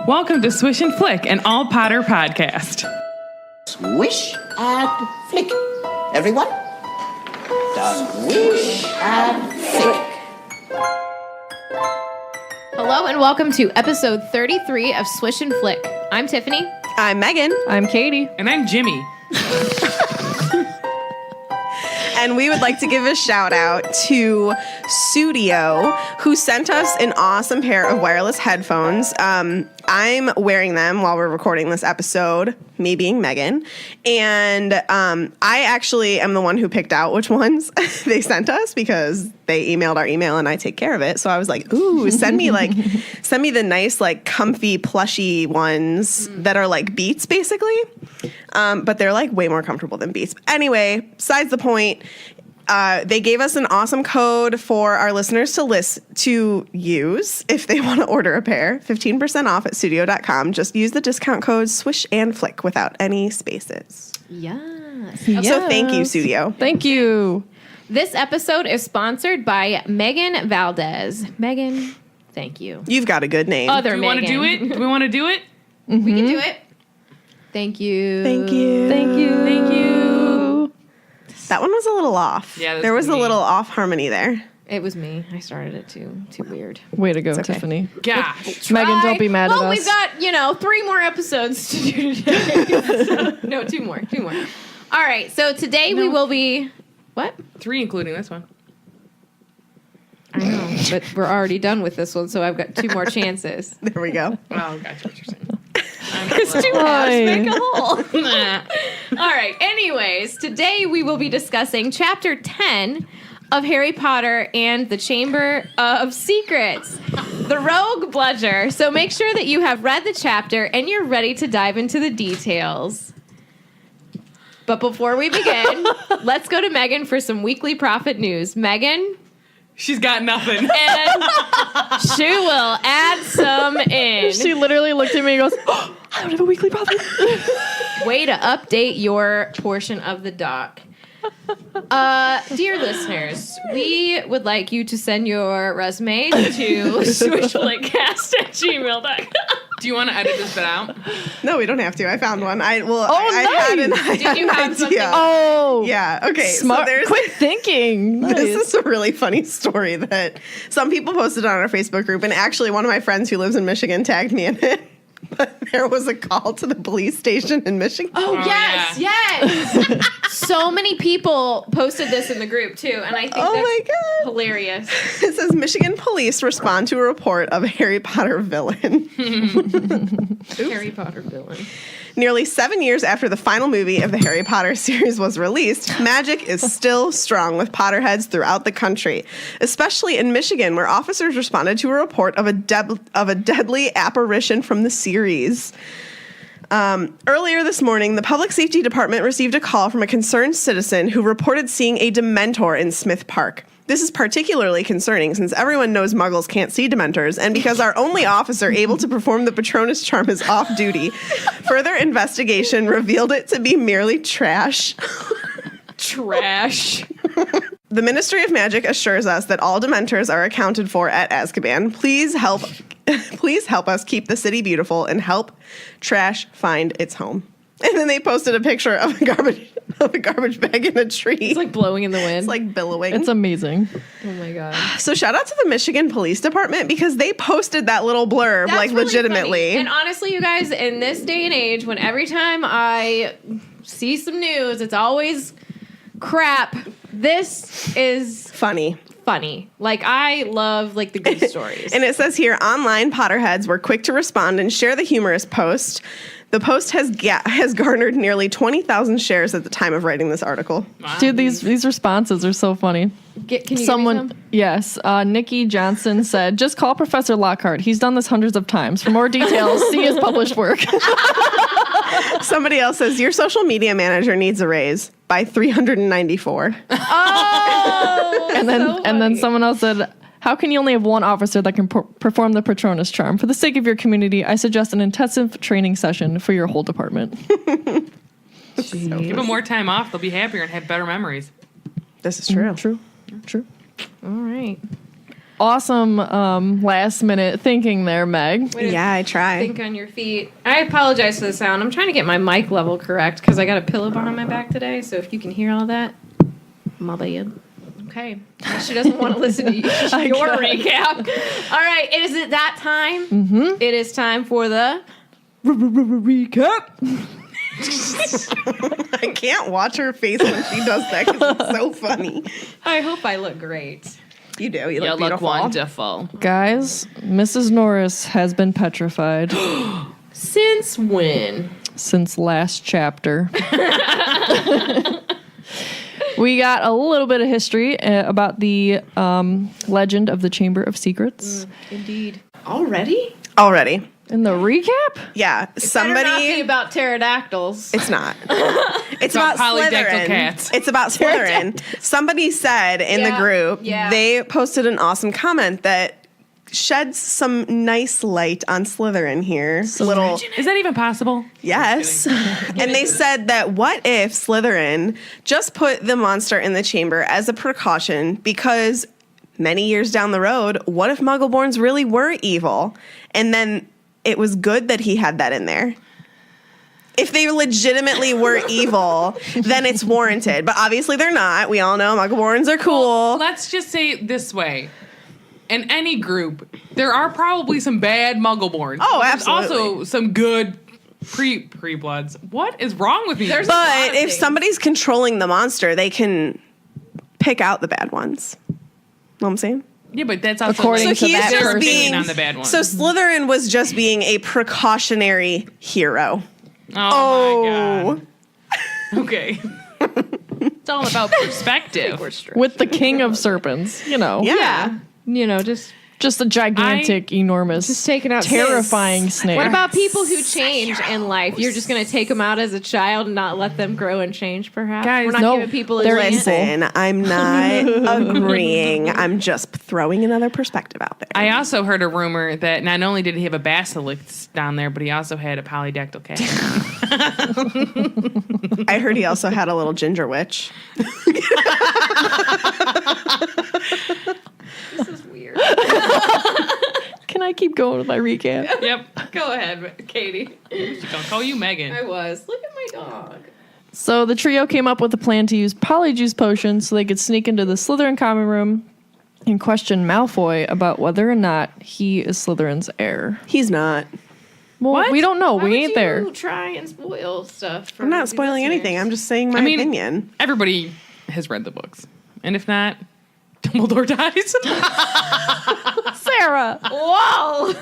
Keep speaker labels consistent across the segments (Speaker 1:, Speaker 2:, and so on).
Speaker 1: Welcome to Swish and Flick, an all Potter podcast.
Speaker 2: Swish and flick. Everyone? Swish and flick.
Speaker 3: Hello and welcome to episode 33 of Swish and Flick. I'm Tiffany.
Speaker 4: I'm Megan.
Speaker 5: I'm Katie.
Speaker 1: And I'm Jimmy.
Speaker 4: And we would like to give a shout out to Studio, who sent us an awesome pair of wireless headphones. I'm wearing them while we're recording this episode, me being Megan. And I actually am the one who picked out which ones they sent us because they emailed our email and I take care of it. So I was like, ooh, send me the nice, like, comfy, plushy ones that are like Beats, basically. But they're like way more comfortable than Beats. Anyway, besides the point, they gave us an awesome code for our listeners to use if they want to order a pair. 15% off at studio.com. Just use the discount code Swish and Flick without any spaces.
Speaker 3: Yes.
Speaker 4: So thank you, Studio.
Speaker 5: Thank you.
Speaker 3: This episode is sponsored by Megan Valdez. Megan, thank you.
Speaker 4: You've got a good name.
Speaker 3: Other
Speaker 1: Do we want to do it? Do we want to do it?
Speaker 3: We can do it. Thank you.
Speaker 4: Thank you.
Speaker 5: Thank you.
Speaker 1: Thank you.
Speaker 4: That one was a little off.
Speaker 1: Yeah,
Speaker 4: there was a
Speaker 1: me.
Speaker 4: little off harmony there.
Speaker 3: It was me. I started it too. Too weird.
Speaker 5: Way to go,
Speaker 4: okay.
Speaker 5: Tiffany.
Speaker 1: Gosh.
Speaker 5: Megan, don't be mad at us.
Speaker 3: Well, we've got, 3 more episodes to do today. No, 2 more. All right. So today we will be... What?
Speaker 1: 3 including this one.
Speaker 3: I know, but we're already done with this one, so I've got 2 more chances.
Speaker 4: There we go.
Speaker 1: Oh, gotcha what you're saying.
Speaker 3: Because 2 halves make a whole.
Speaker 1: Nah.
Speaker 3: All right. Anyways, today we will be discussing Chapter 10 of Harry Potter and the Chamber of Secrets, the Rogue Bludger. So make sure that you have read the chapter and you're ready to dive into the details. But before we begin, let's go to Megan for some weekly profit news. Megan?
Speaker 1: She's got nothing.
Speaker 3: And she will add some in.
Speaker 5: She literally looked at me and goes, oh, I don't have a weekly profit.
Speaker 3: Way to update your portion of the doc. Dear listeners, we would like you to send your resume to swishflickcast@gmail.com.
Speaker 1: Do you want to edit this bit out?
Speaker 4: No, we don't have to. I found one. I had
Speaker 5: nice.
Speaker 3: Did you have something?
Speaker 5: Oh.
Speaker 4: Yeah. Okay.
Speaker 5: Smart.
Speaker 4: So
Speaker 5: Quick thinking.
Speaker 4: This
Speaker 5: Nice.
Speaker 4: is a really funny story that some people posted on our Facebook group, and actually one of my friends who lives in Michigan tagged me in it. But there was a call to the police station in Michigan.
Speaker 3: Oh, yes, yes. So many people posted this in the group, too, and I think that's hilarious.
Speaker 4: It says, Michigan police respond to a report of a Harry Potter villain.
Speaker 3: Harry Potter villain.
Speaker 4: Nearly 7 years after the final movie of the Harry Potter series was released, magic is still strong with Potterheads throughout the country, especially in Michigan, where officers responded to a report of a deadly apparition from the series. Earlier this morning, the Public Safety Department received a call from a concerned citizen who reported seeing a Dementor in Smith Park. This is particularly concerning since everyone knows muggles can't see Dementors, and because our only officer able to perform the Patronus charm is off duty. Further investigation revealed it to be merely trash.
Speaker 3: Trash.
Speaker 4: The Ministry of Magic assures us that all Dementors are accounted for at Azkaban. Please help us keep the city beautiful and help trash find its home. And then they posted a picture of a garbage bag in a tree.
Speaker 3: It's like blowing in the wind.
Speaker 4: It's like billowing.
Speaker 5: It's amazing.
Speaker 3: Oh my God.
Speaker 4: So shout out to the Michigan Police Department because they posted that little blurb,
Speaker 3: That's
Speaker 4: like,
Speaker 3: really
Speaker 4: legitimately.
Speaker 3: funny. And honestly, you guys, in this day and age, when every time I see some news, it's always crap. This is
Speaker 4: Funny.
Speaker 3: Like, I love, like, the good stories.
Speaker 4: And it says here, online Potterheads were quick to respond and share the humorous post. The post has garnered nearly 20,000 shares at the time of writing this article.
Speaker 1: Wow.
Speaker 5: Dude, these responses are so funny.
Speaker 3: Can you
Speaker 5: Someone,
Speaker 3: give me some?
Speaker 5: yes, Nikki Johnson said, just call Professor Lockhart. He's done this hundreds of times. For more details, see his published work.
Speaker 4: Somebody else says, your social media manager needs a raise by 394.
Speaker 3: Oh,
Speaker 5: and then someone else said, how can you only have one officer that can perform the Patronus charm? For the sake of your community, I suggest an intensive training session for your whole department.
Speaker 1: Give them more time off. They'll be happier and have better memories.
Speaker 4: This is true.
Speaker 5: True.
Speaker 3: All right.
Speaker 5: awesome last minute thinking there, Meg.
Speaker 3: Way to
Speaker 4: Yeah, I try.
Speaker 3: Think on your feet. I apologize for the sound. I'm trying to get my mic level correct because I got a pillow behind my back today. So if you can hear all that, my bad. Okay. She doesn't want to listen to your recap. All right. Is it that time? Mm-hmm. It is time for the
Speaker 5: Recap.
Speaker 4: I can't watch her face when she does that because it's so funny.
Speaker 3: I hope I look great.
Speaker 4: You do. You
Speaker 1: You
Speaker 4: look
Speaker 1: look
Speaker 4: beautiful.
Speaker 1: wonderful.
Speaker 5: Guys, Mrs. Norris has been petrified
Speaker 3: Since when?
Speaker 5: since last chapter. We got a little bit of history about the legend of the Chamber of Secrets.
Speaker 3: Indeed. Already?
Speaker 4: Already.
Speaker 5: In the recap?
Speaker 4: Yeah.
Speaker 3: Better not be
Speaker 4: Somebody.
Speaker 3: about pterodactyls.
Speaker 4: It's not. It's about
Speaker 1: polydactyl
Speaker 4: Slytherin.
Speaker 1: cats.
Speaker 4: It's about Slytherin. Somebody said in the
Speaker 3: Yeah,
Speaker 4: group,
Speaker 3: yeah.
Speaker 4: they posted an awesome comment that sheds some nice light on Slytherin here. Little
Speaker 1: Is that even possible?
Speaker 4: yes. And they said that what if Slytherin just put the monster in the chamber as a precaution because many years down the road, what if Muggleborns really were evil? And then it was good that he had that in there. If they legitimately were evil, then it's warranted. But obviously they're not. We all know Muggleborns are cool.
Speaker 1: Let's just say it this way. In any group, there are probably some bad Muggleborns.
Speaker 4: Oh,
Speaker 1: There's
Speaker 4: absolutely.
Speaker 1: also some good pre-bloods. What is wrong with me?
Speaker 3: There's a lot
Speaker 4: But
Speaker 3: of
Speaker 4: if
Speaker 3: things.
Speaker 4: somebody's controlling the monster, they can pick out the bad ones. Know what I'm saying?
Speaker 1: yeah, but that's also
Speaker 5: According
Speaker 1: like,
Speaker 5: to
Speaker 4: he's
Speaker 5: that
Speaker 4: just
Speaker 1: their opinion
Speaker 4: being
Speaker 1: on the bad ones.
Speaker 4: So Slytherin was just being a precautionary hero.
Speaker 1: oh my god. Okay. It's all about perspective.
Speaker 5: With the king of serpents, you know.
Speaker 4: Yeah.
Speaker 3: You know, just
Speaker 5: Just a gigantic, enormous,
Speaker 3: taking out
Speaker 5: terrifying snake.
Speaker 3: What about people who change in life? You're just going to take them out as a child and not let them grow and change, perhaps?
Speaker 1: Guys,
Speaker 3: We're not
Speaker 5: no,
Speaker 3: giving people a
Speaker 5: they're
Speaker 3: chance.
Speaker 4: Listen, I'm not agreeing. I'm just throwing another perspective out there.
Speaker 1: I also heard a rumor that not only did he have a basilisk down there, but he also had a polydactyl cat.
Speaker 4: I heard he also had a little ginger witch.
Speaker 3: This is weird.
Speaker 5: Can I keep going with my recap?
Speaker 1: Yep.
Speaker 3: Go ahead, Katie.
Speaker 1: She's gonna call you Megan.
Speaker 3: I was. Look at my dog.
Speaker 5: So the trio came up with a plan to use Polyjuice potions so they could sneak into the Slytherin common room and question Malfoy about whether or not he is Slytherin's heir.
Speaker 4: He's not.
Speaker 5: Well,
Speaker 1: What?
Speaker 5: we don't know.
Speaker 3: Why
Speaker 5: We
Speaker 3: would
Speaker 5: ain't
Speaker 3: you
Speaker 5: there.
Speaker 3: try and spoil stuff? For
Speaker 4: I'm not
Speaker 3: the
Speaker 4: spoiling
Speaker 3: listeners?
Speaker 4: anything. I'm just saying my
Speaker 1: I mean,
Speaker 4: opinion.
Speaker 1: everybody has read the books, and if not, Dumbledore dies.
Speaker 5: Sarah.
Speaker 3: Whoa!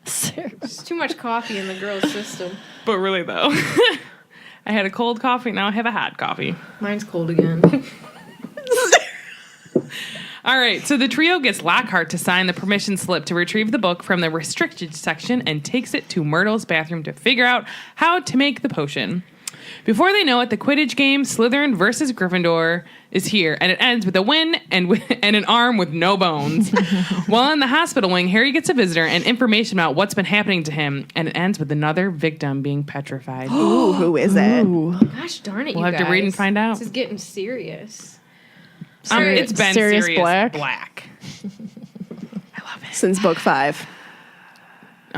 Speaker 5: Sarah.
Speaker 3: There's too much coffee in the girl's system.
Speaker 1: But really, though, I had a cold coffee. Now I have a hot coffee.
Speaker 3: Mine's cold again.
Speaker 1: All right, so the trio gets Lockhart to sign the permission slip to retrieve the book from the restricted section and takes it to Myrtle's bathroom to figure out how to make the potion. Before they know it, the Quidditch game, Slytherin versus Gryffindor, is here, and it ends with a win and an arm with no bones. While in the hospital wing, Harry gets a visitor and information about what's been happening to him, and it ends with another victim being petrified.
Speaker 4: Ooh, who is it?
Speaker 3: Gosh darn it,
Speaker 1: We'll
Speaker 3: you
Speaker 1: have to read and
Speaker 3: guys.
Speaker 1: find out.
Speaker 3: This is getting serious.
Speaker 1: It's been
Speaker 5: Sirius
Speaker 1: Sirius
Speaker 5: Black.
Speaker 4: Since book 5.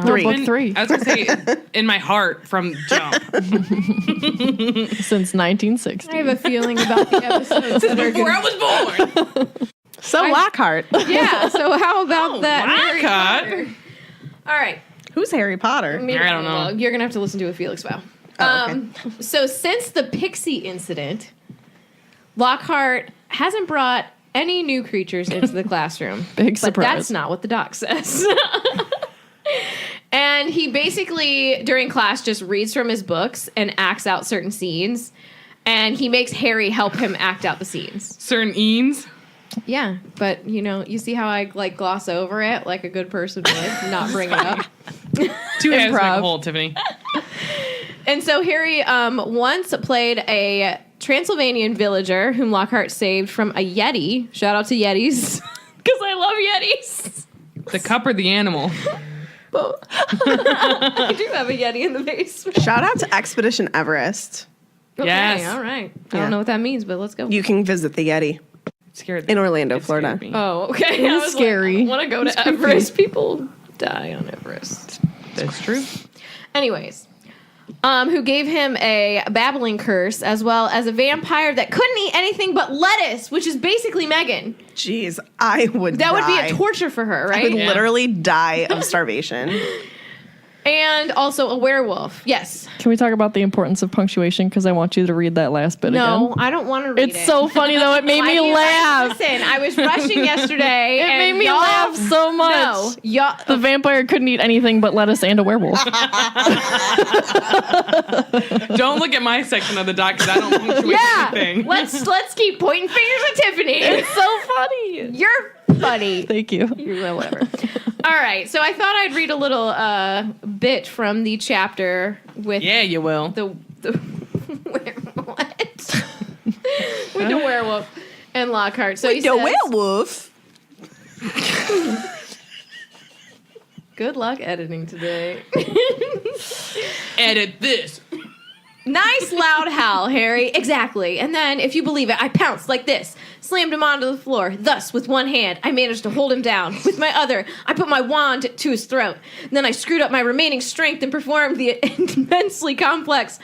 Speaker 5: Three.
Speaker 1: Been-
Speaker 5: Book 3.
Speaker 1: I was going to say, in my heart from jump.
Speaker 5: Since 1960.
Speaker 3: I have a feeling about the episodes that are
Speaker 1: Before
Speaker 3: gonna...
Speaker 1: I was born.
Speaker 4: So Lockhart.
Speaker 3: Yeah, so how about that? Harry
Speaker 1: Lockhart.
Speaker 3: Potter? All right.
Speaker 4: Who's Harry Potter?
Speaker 3: Maybe
Speaker 1: I don't know.
Speaker 3: You're going to have to listen to a Felix vow.
Speaker 4: Oh, okay.
Speaker 3: So since the Pixie incident, Lockhart hasn't brought any new creatures into the classroom.
Speaker 5: Big
Speaker 3: But
Speaker 5: surprise.
Speaker 3: that's not what the doc says. And he basically, during class, just reads from his books and acts out certain scenes. And he makes Harry help him act out the scenes.
Speaker 1: Certain Eames.
Speaker 3: Yeah, but, you know, you see how I, like, gloss over it like a good person would, not bring it up.
Speaker 1: Two halves make a
Speaker 5: Improv.
Speaker 1: whole, Tiffany.
Speaker 3: And so Harry once played a Transylvanian villager whom Lockhart saved from a Yeti. Shout out to Yetis, because I love Yetis.
Speaker 1: The cup or the animal?
Speaker 3: I do have a Yeti in the basement.
Speaker 4: Shout out to Expedition Everest.
Speaker 3: Okay,
Speaker 1: Yes.
Speaker 3: all right. I
Speaker 4: Yeah.
Speaker 3: don't know what that means, but let's go.
Speaker 4: You can visit the Yeti.
Speaker 1: scared.
Speaker 4: In Orlando,
Speaker 1: It scared
Speaker 4: Florida.
Speaker 1: me.
Speaker 3: Oh, okay. I was
Speaker 5: scary.
Speaker 3: Like, I want to go to Everest. People die on Everest.
Speaker 1: That's true.
Speaker 3: Anyways, who gave him a babbling curse as well as a vampire that couldn't eat anything but lettuce, which is basically Megan.
Speaker 4: Jeez, I would
Speaker 3: That would be
Speaker 4: die.
Speaker 3: a torture for her,
Speaker 4: I would
Speaker 3: right?
Speaker 4: literally die of starvation.
Speaker 3: And also a werewolf. Yes.
Speaker 5: Can we talk about the importance of punctuation? Because I want you to read that last bit
Speaker 3: No,
Speaker 5: again.
Speaker 3: I don't want to read it.
Speaker 5: It's so funny though. It made
Speaker 3: Why
Speaker 5: me
Speaker 3: do you guys
Speaker 5: laugh.
Speaker 3: Listen, I was rushing yesterday.
Speaker 5: It
Speaker 3: and
Speaker 5: made me
Speaker 3: y'all-
Speaker 5: laugh so much.
Speaker 3: No, y'all.
Speaker 5: The vampire couldn't eat anything but lettuce and a werewolf.
Speaker 1: Don't look at my section of the doc because I don't punctuate
Speaker 3: Yeah,
Speaker 1: anything.
Speaker 3: let's keep pointing fingers at Tiffany.
Speaker 5: It's so funny.
Speaker 3: You're funny.
Speaker 5: Thank you.
Speaker 3: Well, whatever. All right, so I thought I'd read a little bit from the chapter with
Speaker 1: Yeah, you will.
Speaker 3: the what? With the werewolf and Lockhart. So he
Speaker 4: The
Speaker 3: says,
Speaker 4: werewolf.
Speaker 3: "Good luck editing today."
Speaker 1: Edit this.
Speaker 3: Nice loud howl, Harry. Exactly. And then, if you believe it, I pounced like this, slammed him onto the floor. Thus, with one hand, I managed to hold him down. With my other, I put my wand to his throat. And then I screwed up my remaining strength and performed the immensely complex.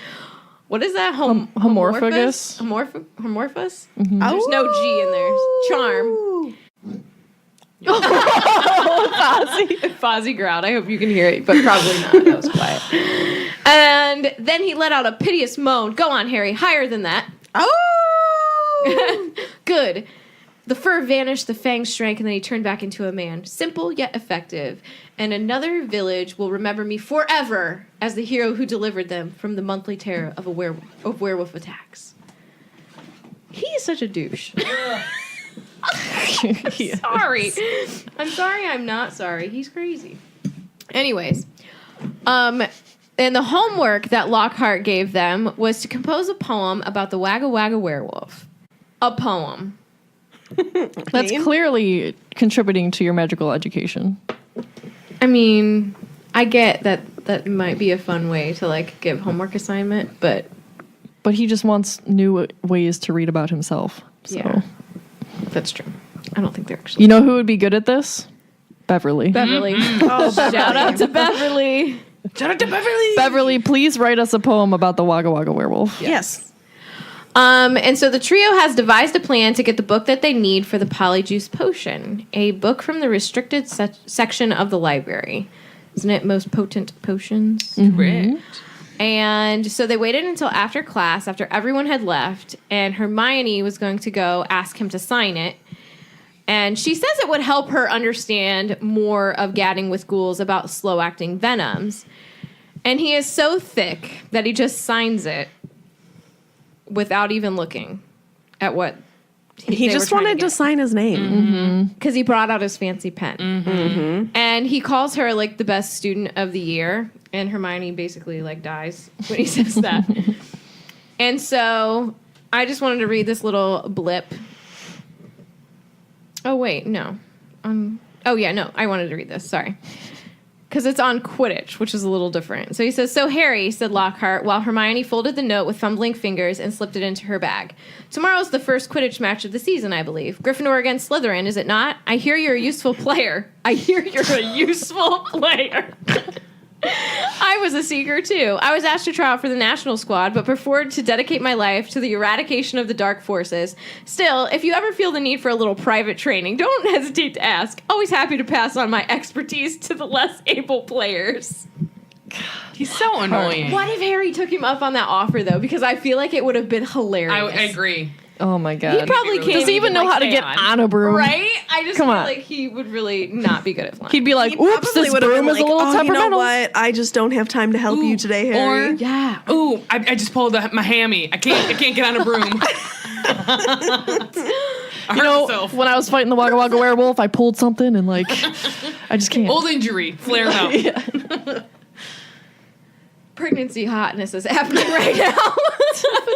Speaker 3: What is that?
Speaker 5: Homorphagus?
Speaker 3: Homorphous?
Speaker 5: Mm-hmm.
Speaker 3: There's no G in there. Charm. Fozzie growled. I hope you can hear it, but probably not. That was quiet. And then he let out a piteous moan. Go on, Harry. Higher than that.
Speaker 4: Oh!
Speaker 3: Good. The fur vanished, the fangs shrank, and then he turned back into a man. Simple yet effective. And another village will remember me forever as the hero who delivered them from the monthly terror of werewolf attacks. He is such a douche. Sorry. I'm sorry I'm not sorry. He's crazy. Anyways, and the homework that Lockhart gave them was to compose a poem about the Wagga Wagga werewolf. A poem.
Speaker 5: That's clearly contributing to your magical education.
Speaker 3: I mean, I get that might be a fun way to like give homework assignment, but
Speaker 5: But he just wants new ways to read about himself. So.
Speaker 3: yeah, that's true. I don't think they're actually.
Speaker 5: You know who would be good at this? Beverly.
Speaker 3: Beverly. Oh, shout out to Beverly.
Speaker 1: Shout out to Beverly.
Speaker 5: Beverly, please write us a poem about the Wagga Wagga werewolf.
Speaker 4: Yes.
Speaker 3: And so the trio has devised a plan to get the book that they need for the Polyjuice Potion, a book from the restricted section of the library. Isn't it most potent potions?
Speaker 1: Correct.
Speaker 3: And so they waited until after class, after everyone had left, and Hermione was going to go ask him to sign it. And she says it would help her understand more of gadding with ghouls about slow-acting venoms. And he is so thick that he just signs it without even looking at what
Speaker 4: He just wanted to sign his name.
Speaker 3: because he brought out his fancy pen. And he calls her like the best student of the year, and Hermione basically like dies when he says that. And so I just wanted to read this little blip. Oh wait, no. Oh yeah, no, I wanted to read this. Sorry. Because it's on Quidditch, which is a little different. So he says, "So Harry," said Lockhart, while Hermione folded the note with fumbling fingers and slipped it into her bag. "Tomorrow's the first Quidditch match of the season, I believe. Gryffindor against Slytherin, is it not? I hear you're a useful player. I hear you're a useful player." I was a seeker, too. I was asked to try out for the national squad, but preferred to dedicate my life to the eradication of the dark forces. Still, if you ever feel the need for a little private training, don't hesitate to ask. Always happy to pass on my expertise to the less able players.
Speaker 1: He's so annoying.
Speaker 3: What if Harry took him up on that offer, though? Because I feel like it would have been hilarious.
Speaker 1: I agree.
Speaker 5: Oh my god.
Speaker 3: He probably can't
Speaker 5: Does he even know
Speaker 3: like,
Speaker 5: how to
Speaker 3: stay
Speaker 5: get on a broom?
Speaker 3: Right? I just
Speaker 5: Come
Speaker 3: feel
Speaker 5: on.
Speaker 3: like he would really not be good at flying.
Speaker 5: He'd be like,
Speaker 4: He
Speaker 5: "Oops,
Speaker 4: probably
Speaker 5: this
Speaker 4: would have
Speaker 5: broom
Speaker 4: been
Speaker 5: is a little
Speaker 4: you know
Speaker 5: temperamental."
Speaker 4: what? I just don't have time to help you today, Harry.
Speaker 1: Or
Speaker 3: yeah.
Speaker 1: ooh, I just pulled my hammy. I can't get on a broom. I
Speaker 5: You
Speaker 1: hurt
Speaker 5: know,
Speaker 1: myself.
Speaker 5: when I was fighting the Wagga Wagga werewolf, I pulled something and like, I just can't.
Speaker 1: Old injury flared up.
Speaker 3: Pregnancy hotness is happening right now.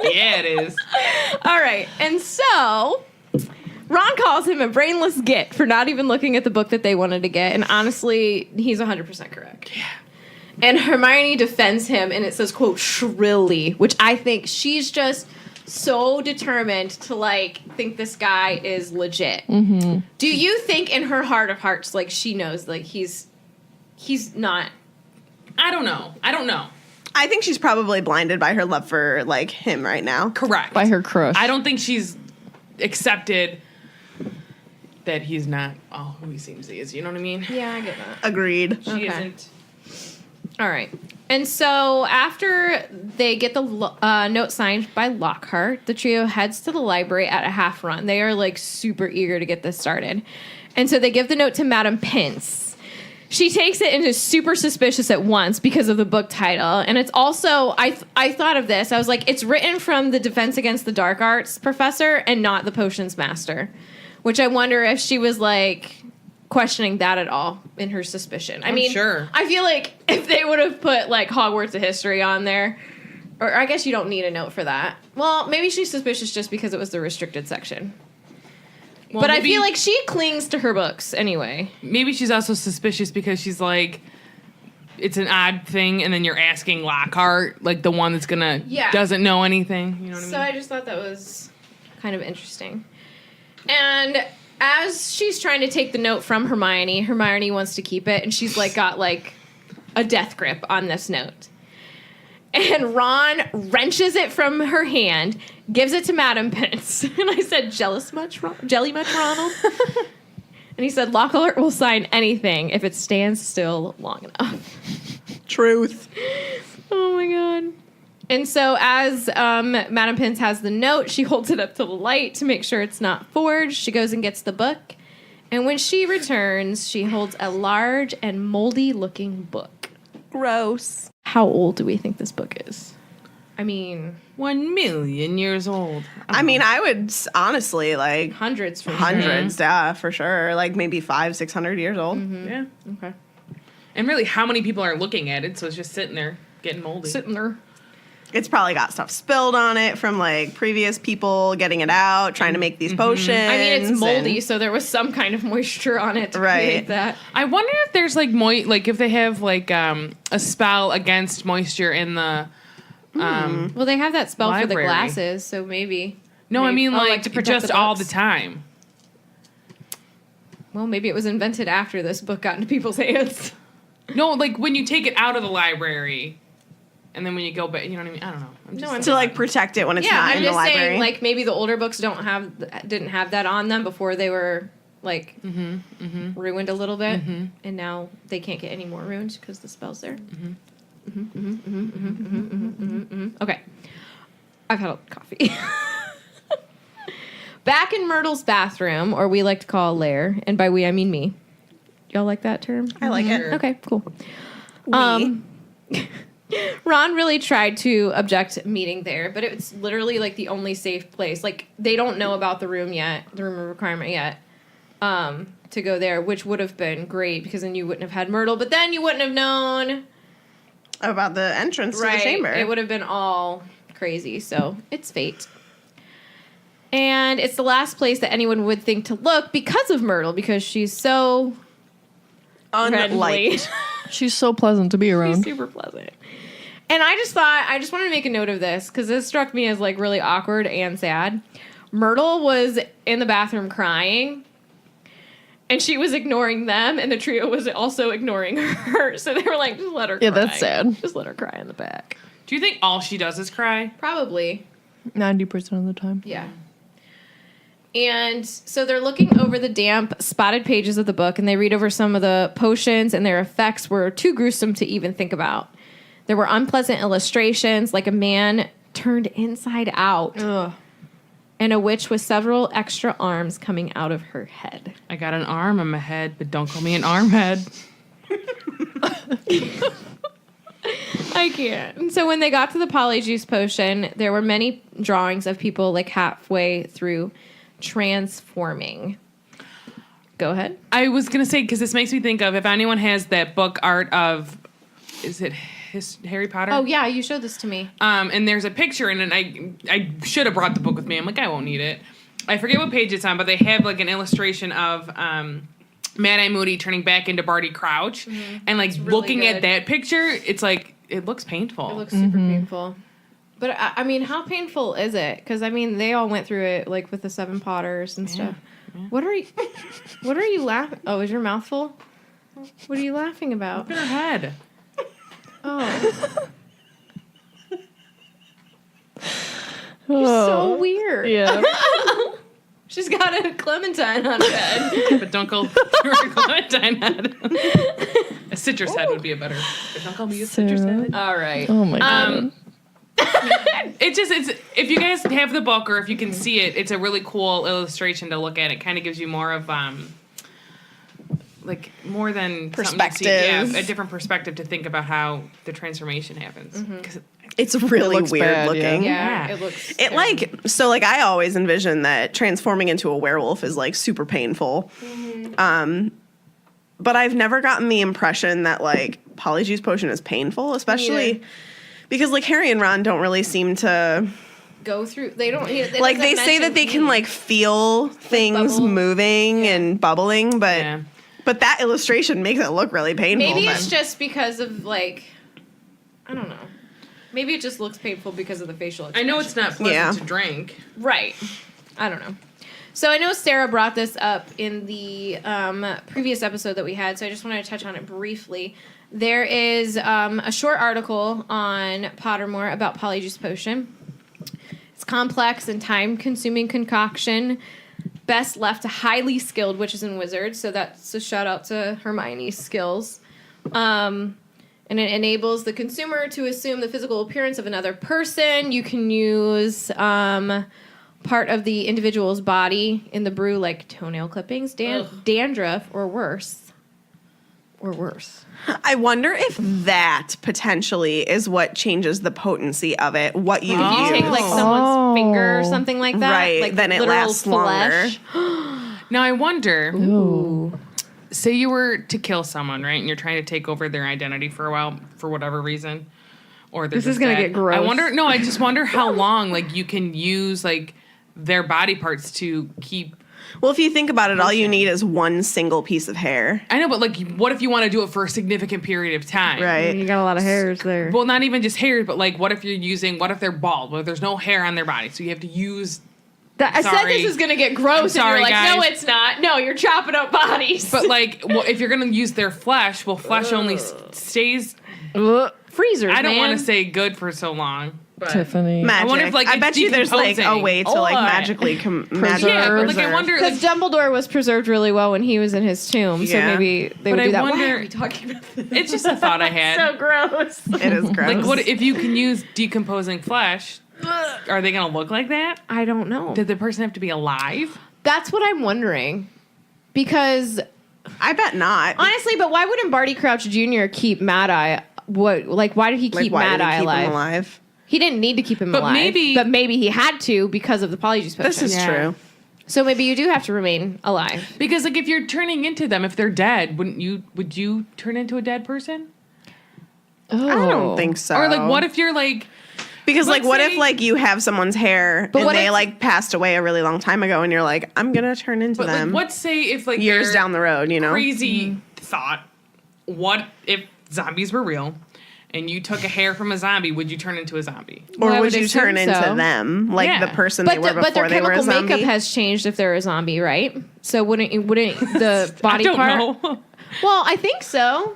Speaker 1: Yeah, it is.
Speaker 3: All right. And so Ron calls him a brainless git for not even looking at the book that they wanted to get. And honestly, he's 100% correct. Yeah. And Hermione defends him, and it says, quote, shrilly, which I think she's just so determined to like think this guy is legit. Mm-hmm. Do you think in her heart of hearts, like she knows, like he's not?
Speaker 1: I don't know.
Speaker 4: I think she's probably blinded by her love for like him right now.
Speaker 1: Correct.
Speaker 5: By her crush.
Speaker 1: I don't think she's accepted that he's not all who he seems he is. You know what I mean?
Speaker 3: Yeah, I get that.
Speaker 4: Agreed.
Speaker 1: She
Speaker 3: Okay.
Speaker 1: isn't.
Speaker 3: All right. And so after they get the note signed by Lockhart, the trio heads to the library at a half run. They are like super eager to get this started. And so they give the note to Madam Pince. She takes it and is super suspicious at once because of the book title. And it's also, I thought of this. I was like, it's written from the Defense Against the Dark Arts professor and not the potions master. Which I wonder if she was like questioning that at all in her suspicion. I mean,
Speaker 1: sure.
Speaker 3: I feel like if they would have put like Hogwarts of History on there, or I guess you don't need a note for that. Well, maybe she's suspicious just because it was the restricted section.
Speaker 1: Well,
Speaker 3: But I
Speaker 1: maybe-
Speaker 3: feel like she clings to her books anyway.
Speaker 1: Maybe she's also suspicious because she's like, it's an odd thing, and then you're asking Lockhart, like the one that's doesn't know anything. You know what I mean?
Speaker 3: So I just thought that was kind of interesting. And as she's trying to take the note from Hermione wants to keep it, and she's like got like a death grip on this note. And Ron wrenches it from her hand, gives it to Madam Pince. And I said, jelly much, Ronald? And he said, Lockhart will sign anything if it stands still long enough.
Speaker 4: Truth.
Speaker 3: Oh my god. And so as Madam Pince has the note, she holds it up to the light to make sure it's not forged. She goes and gets the book. And when she returns, she holds a large and moldy-looking book.
Speaker 4: Gross.
Speaker 3: How old do we think this book is? I mean,
Speaker 1: 1,000,000 years old.
Speaker 4: I mean, I would honestly like
Speaker 3: hundreds for
Speaker 4: hundreds, yeah, for sure. Like maybe 500-600 years old.
Speaker 3: Mm-hmm.
Speaker 1: Yeah.
Speaker 3: Okay.
Speaker 1: And really, how many people are looking at it? So it's just sitting there getting moldy.
Speaker 3: Sitting there.
Speaker 4: It's probably got stuff spilled on it from like previous people getting it out, trying to make these potions.
Speaker 3: I mean, it's moldy,
Speaker 4: and-
Speaker 3: so there was some kind of moisture on it to
Speaker 4: Right.
Speaker 3: create that.
Speaker 1: I wonder if there's like like if they have like a spell against moisture in the.
Speaker 3: Well, they have that spell for the
Speaker 1: Library.
Speaker 3: glasses, so maybe.
Speaker 1: No, I
Speaker 3: maybe-
Speaker 1: mean
Speaker 3: oh,
Speaker 1: like
Speaker 3: to protect
Speaker 1: just all the
Speaker 3: books.
Speaker 1: time.
Speaker 3: Well, maybe it was invented after this book got into people's hands.
Speaker 1: No, like when you take it out of the library, and then when you go back, you know what I mean? I don't know. I'm just
Speaker 3: No, I'm
Speaker 4: to like protect it when it's
Speaker 3: Yeah,
Speaker 4: not
Speaker 3: I'm
Speaker 4: in the
Speaker 3: just
Speaker 4: library.
Speaker 3: saying, like maybe the older books didn't have that on them before they were like ruined a little bit, and now they can't get any more ruined because the spell's there. Okay, I've had a coffee. Back in Myrtle's bathroom, or we like to call lair, and by we I mean me. Y'all like that term?
Speaker 4: I like it.
Speaker 3: Okay, cool.
Speaker 4: We.
Speaker 3: Ron really tried to object meeting there, but it's literally like the only safe place. Like they don't know about the room requirement yet, to go there, which would have been great because then you wouldn't have had Myrtle, but then you wouldn't have known
Speaker 4: About the entrance to the chamber.
Speaker 3: It would have been all crazy. So it's fate. And it's the last place that anyone would think to look because of Myrtle, because she's so friendly.
Speaker 4: Unliked.
Speaker 5: She's so pleasant to be
Speaker 3: She's
Speaker 5: around.
Speaker 3: super pleasant. And I just wanted to make a note of this because this struck me as like really awkward and sad. Myrtle was in the bathroom crying, and she was ignoring them, and the trio was also ignoring her. So they were like, just let her cry.
Speaker 5: Yeah, that's sad.
Speaker 3: Just let her cry in the back.
Speaker 1: Do you think all she does is cry?
Speaker 3: Probably.
Speaker 5: 90% of the time.
Speaker 3: Yeah. And so they're looking over the damp, spotted pages of the book, and they read over some of the potions, and their effects were too gruesome to even think about. There were unpleasant illustrations, like a man turned inside out, and a witch with several extra arms coming out of her head.
Speaker 1: I got an arm on my head, but don't call me an arm head.
Speaker 3: I can't. And so when they got to the polyjuice potion, there were many drawings of people like halfway through transforming. Go ahead.
Speaker 1: I was gonna say because this makes me think of if anyone has that book art of, is it Harry Potter?
Speaker 3: Oh yeah, you showed this to me.
Speaker 1: And there's a picture in it. I should have brought the book with me. I'm like, I won't need it. I forget what page it's on, but they have like an illustration of Mad-Eye Moody turning back into Barty Crouch, and like
Speaker 3: really
Speaker 1: looking
Speaker 3: good.
Speaker 1: at that picture, it's like it looks painful.
Speaker 3: It looks super painful. But I mean, how painful is it? Because I mean, they all went through it, like with the 7 Potters and stuff.
Speaker 1: Yeah.
Speaker 3: What are you laughing? Oh, is your mouth full? What are you laughing about?
Speaker 1: Look at her head.
Speaker 3: Oh,
Speaker 5: Oh,
Speaker 3: so weird.
Speaker 5: yeah.
Speaker 3: She's got a clementine on her head.
Speaker 1: But don't go through her clementine head. A citrus head would be a better. But don't call me a citrus
Speaker 5: Sarah.
Speaker 1: head.
Speaker 3: All right.
Speaker 5: Oh my god.
Speaker 1: It's if you guys have the book or if you can see it, it's a really cool illustration to look at. It kind of gives you more of like more than
Speaker 4: Perspective.
Speaker 1: Yeah, a different perspective to think about how the transformation happens. 'Cause
Speaker 4: It's really
Speaker 5: looks
Speaker 4: weird
Speaker 5: bad,
Speaker 4: looking.
Speaker 3: Yeah,
Speaker 1: Yeah.
Speaker 3: it looks.
Speaker 4: It like I always envision that transforming into a werewolf is like super painful. But I've never gotten the impression that like Polyjuice Potion is painful, especially because like Harry and Ron don't really seem to
Speaker 3: go through. They don't.
Speaker 4: like they say that they can like feel things
Speaker 3: bubble.
Speaker 4: moving and bubbling, but
Speaker 1: Yeah.
Speaker 4: but that illustration makes it look really painful.
Speaker 3: Maybe
Speaker 4: but-
Speaker 3: it's just because of like, I don't know. Maybe it just looks painful because of the facial
Speaker 1: I
Speaker 3: expression.
Speaker 1: know it's not pleasant
Speaker 4: Yeah.
Speaker 1: to drink.
Speaker 3: Right. I don't know. So I know Sarah brought this up in the previous episode that we had, so I just wanted to touch on it briefly. There is a short article on Pottermore about Polyjuice Potion. It's complex and time-consuming concoction, best left to highly skilled witches and wizards, so that's a shout-out to Hermione's skills. And it enables the consumer to assume the physical appearance of another person. You can use part of the individual's body in the brew, like toenail clippings, dandruff, or worse.
Speaker 4: I wonder if that potentially is what changes the potency of it. What you
Speaker 3: If you
Speaker 4: use.
Speaker 3: take like someone's finger or something like that,
Speaker 4: Right,
Speaker 3: like
Speaker 4: then it
Speaker 3: literal
Speaker 4: lasts longer.
Speaker 3: flesh.
Speaker 1: Now I wonder.
Speaker 5: Ooh.
Speaker 1: Say you were to kill someone, right? And you're trying to take over their identity for a while, for whatever reason, or they're
Speaker 3: This is
Speaker 1: just
Speaker 3: gonna
Speaker 1: dead.
Speaker 3: get gross.
Speaker 1: I wonder. No, I just wonder how long, like, you can use like their body parts to keep.
Speaker 4: Well, if you think about it, all you need is one single piece of hair.
Speaker 1: I know, but like, what if you want to do it for a significant period of time?
Speaker 4: Right.
Speaker 3: You got a lot of hairs there.
Speaker 1: Well, not even just hair, but like, what if they're bald? What if there's no hair on their body? So you have to use.
Speaker 3: I said
Speaker 1: Sorry.
Speaker 3: this is gonna get gross,
Speaker 1: I'm sorry,
Speaker 3: and you're like, no,
Speaker 1: guys.
Speaker 3: it's not. No, you're chopping up bodies.
Speaker 1: But like, well, if you're gonna use their flesh, well, flesh only stays.
Speaker 3: freezers.
Speaker 1: I don't
Speaker 3: want
Speaker 1: to say good for so long. But
Speaker 5: Tiffany.
Speaker 4: Magic.
Speaker 1: I wonder if, like,
Speaker 4: I
Speaker 1: it's
Speaker 4: bet you there's like a
Speaker 1: decomposing.
Speaker 4: way to like
Speaker 1: Or-
Speaker 4: magically
Speaker 5: Preserve.
Speaker 1: Yeah, but like I wonder,
Speaker 3: because
Speaker 1: like,
Speaker 3: Dumbledore was preserved really well when he was in his tomb, so
Speaker 4: Yeah.
Speaker 3: maybe they would
Speaker 1: But
Speaker 3: do
Speaker 1: I
Speaker 3: that. Why
Speaker 1: wonder-
Speaker 3: are we talking about this?
Speaker 1: it's just a thought I had.
Speaker 3: So gross.
Speaker 4: it is gross.
Speaker 1: Like, what if you can use decomposing flesh? Are they gonna look like that?
Speaker 3: I don't know.
Speaker 1: Did the person have to be alive?
Speaker 3: That's what I'm wondering. Because
Speaker 4: I bet not.
Speaker 3: honestly, but why wouldn't Barty Crouch Jr. keep Mad Eye? Why did he
Speaker 4: Like,
Speaker 3: keep
Speaker 4: why
Speaker 3: Mad
Speaker 4: did he
Speaker 3: Eye
Speaker 4: keep
Speaker 3: alive?
Speaker 4: him alive?
Speaker 3: He didn't need to keep him
Speaker 1: But
Speaker 3: alive.
Speaker 1: maybe-
Speaker 3: but maybe he had to because of the Polyjuice Potion.
Speaker 4: This is
Speaker 1: Yeah.
Speaker 4: true.
Speaker 3: So maybe you do have to remain alive.
Speaker 1: Because like if you're turning into them, if they're dead, would you turn into a dead person?
Speaker 5: Oh.
Speaker 4: I don't think so.
Speaker 1: Or like what if you're like
Speaker 4: Because like
Speaker 1: let's
Speaker 4: what
Speaker 1: say-
Speaker 4: if like you have someone's hair and
Speaker 3: what
Speaker 4: they
Speaker 3: if-
Speaker 4: like passed away a really long time ago and you're like, I'm gonna turn into
Speaker 1: but
Speaker 4: them
Speaker 1: like let's say if like
Speaker 4: years
Speaker 1: they're
Speaker 4: down the road, you know?
Speaker 1: crazy thought, what if zombies were real and you took a hair from a zombie, would you turn into a zombie?
Speaker 4: Or
Speaker 3: Well, I
Speaker 4: would
Speaker 3: would
Speaker 4: you turn
Speaker 3: assume
Speaker 4: into
Speaker 3: so.
Speaker 4: them? Like
Speaker 1: Yeah.
Speaker 4: the person they were
Speaker 3: But their
Speaker 4: before they were a
Speaker 3: chemical
Speaker 4: zombie?
Speaker 3: makeup has changed if they're a zombie, right? So wouldn't the body
Speaker 1: I don't
Speaker 3: part?
Speaker 1: know.
Speaker 3: Well, I think so.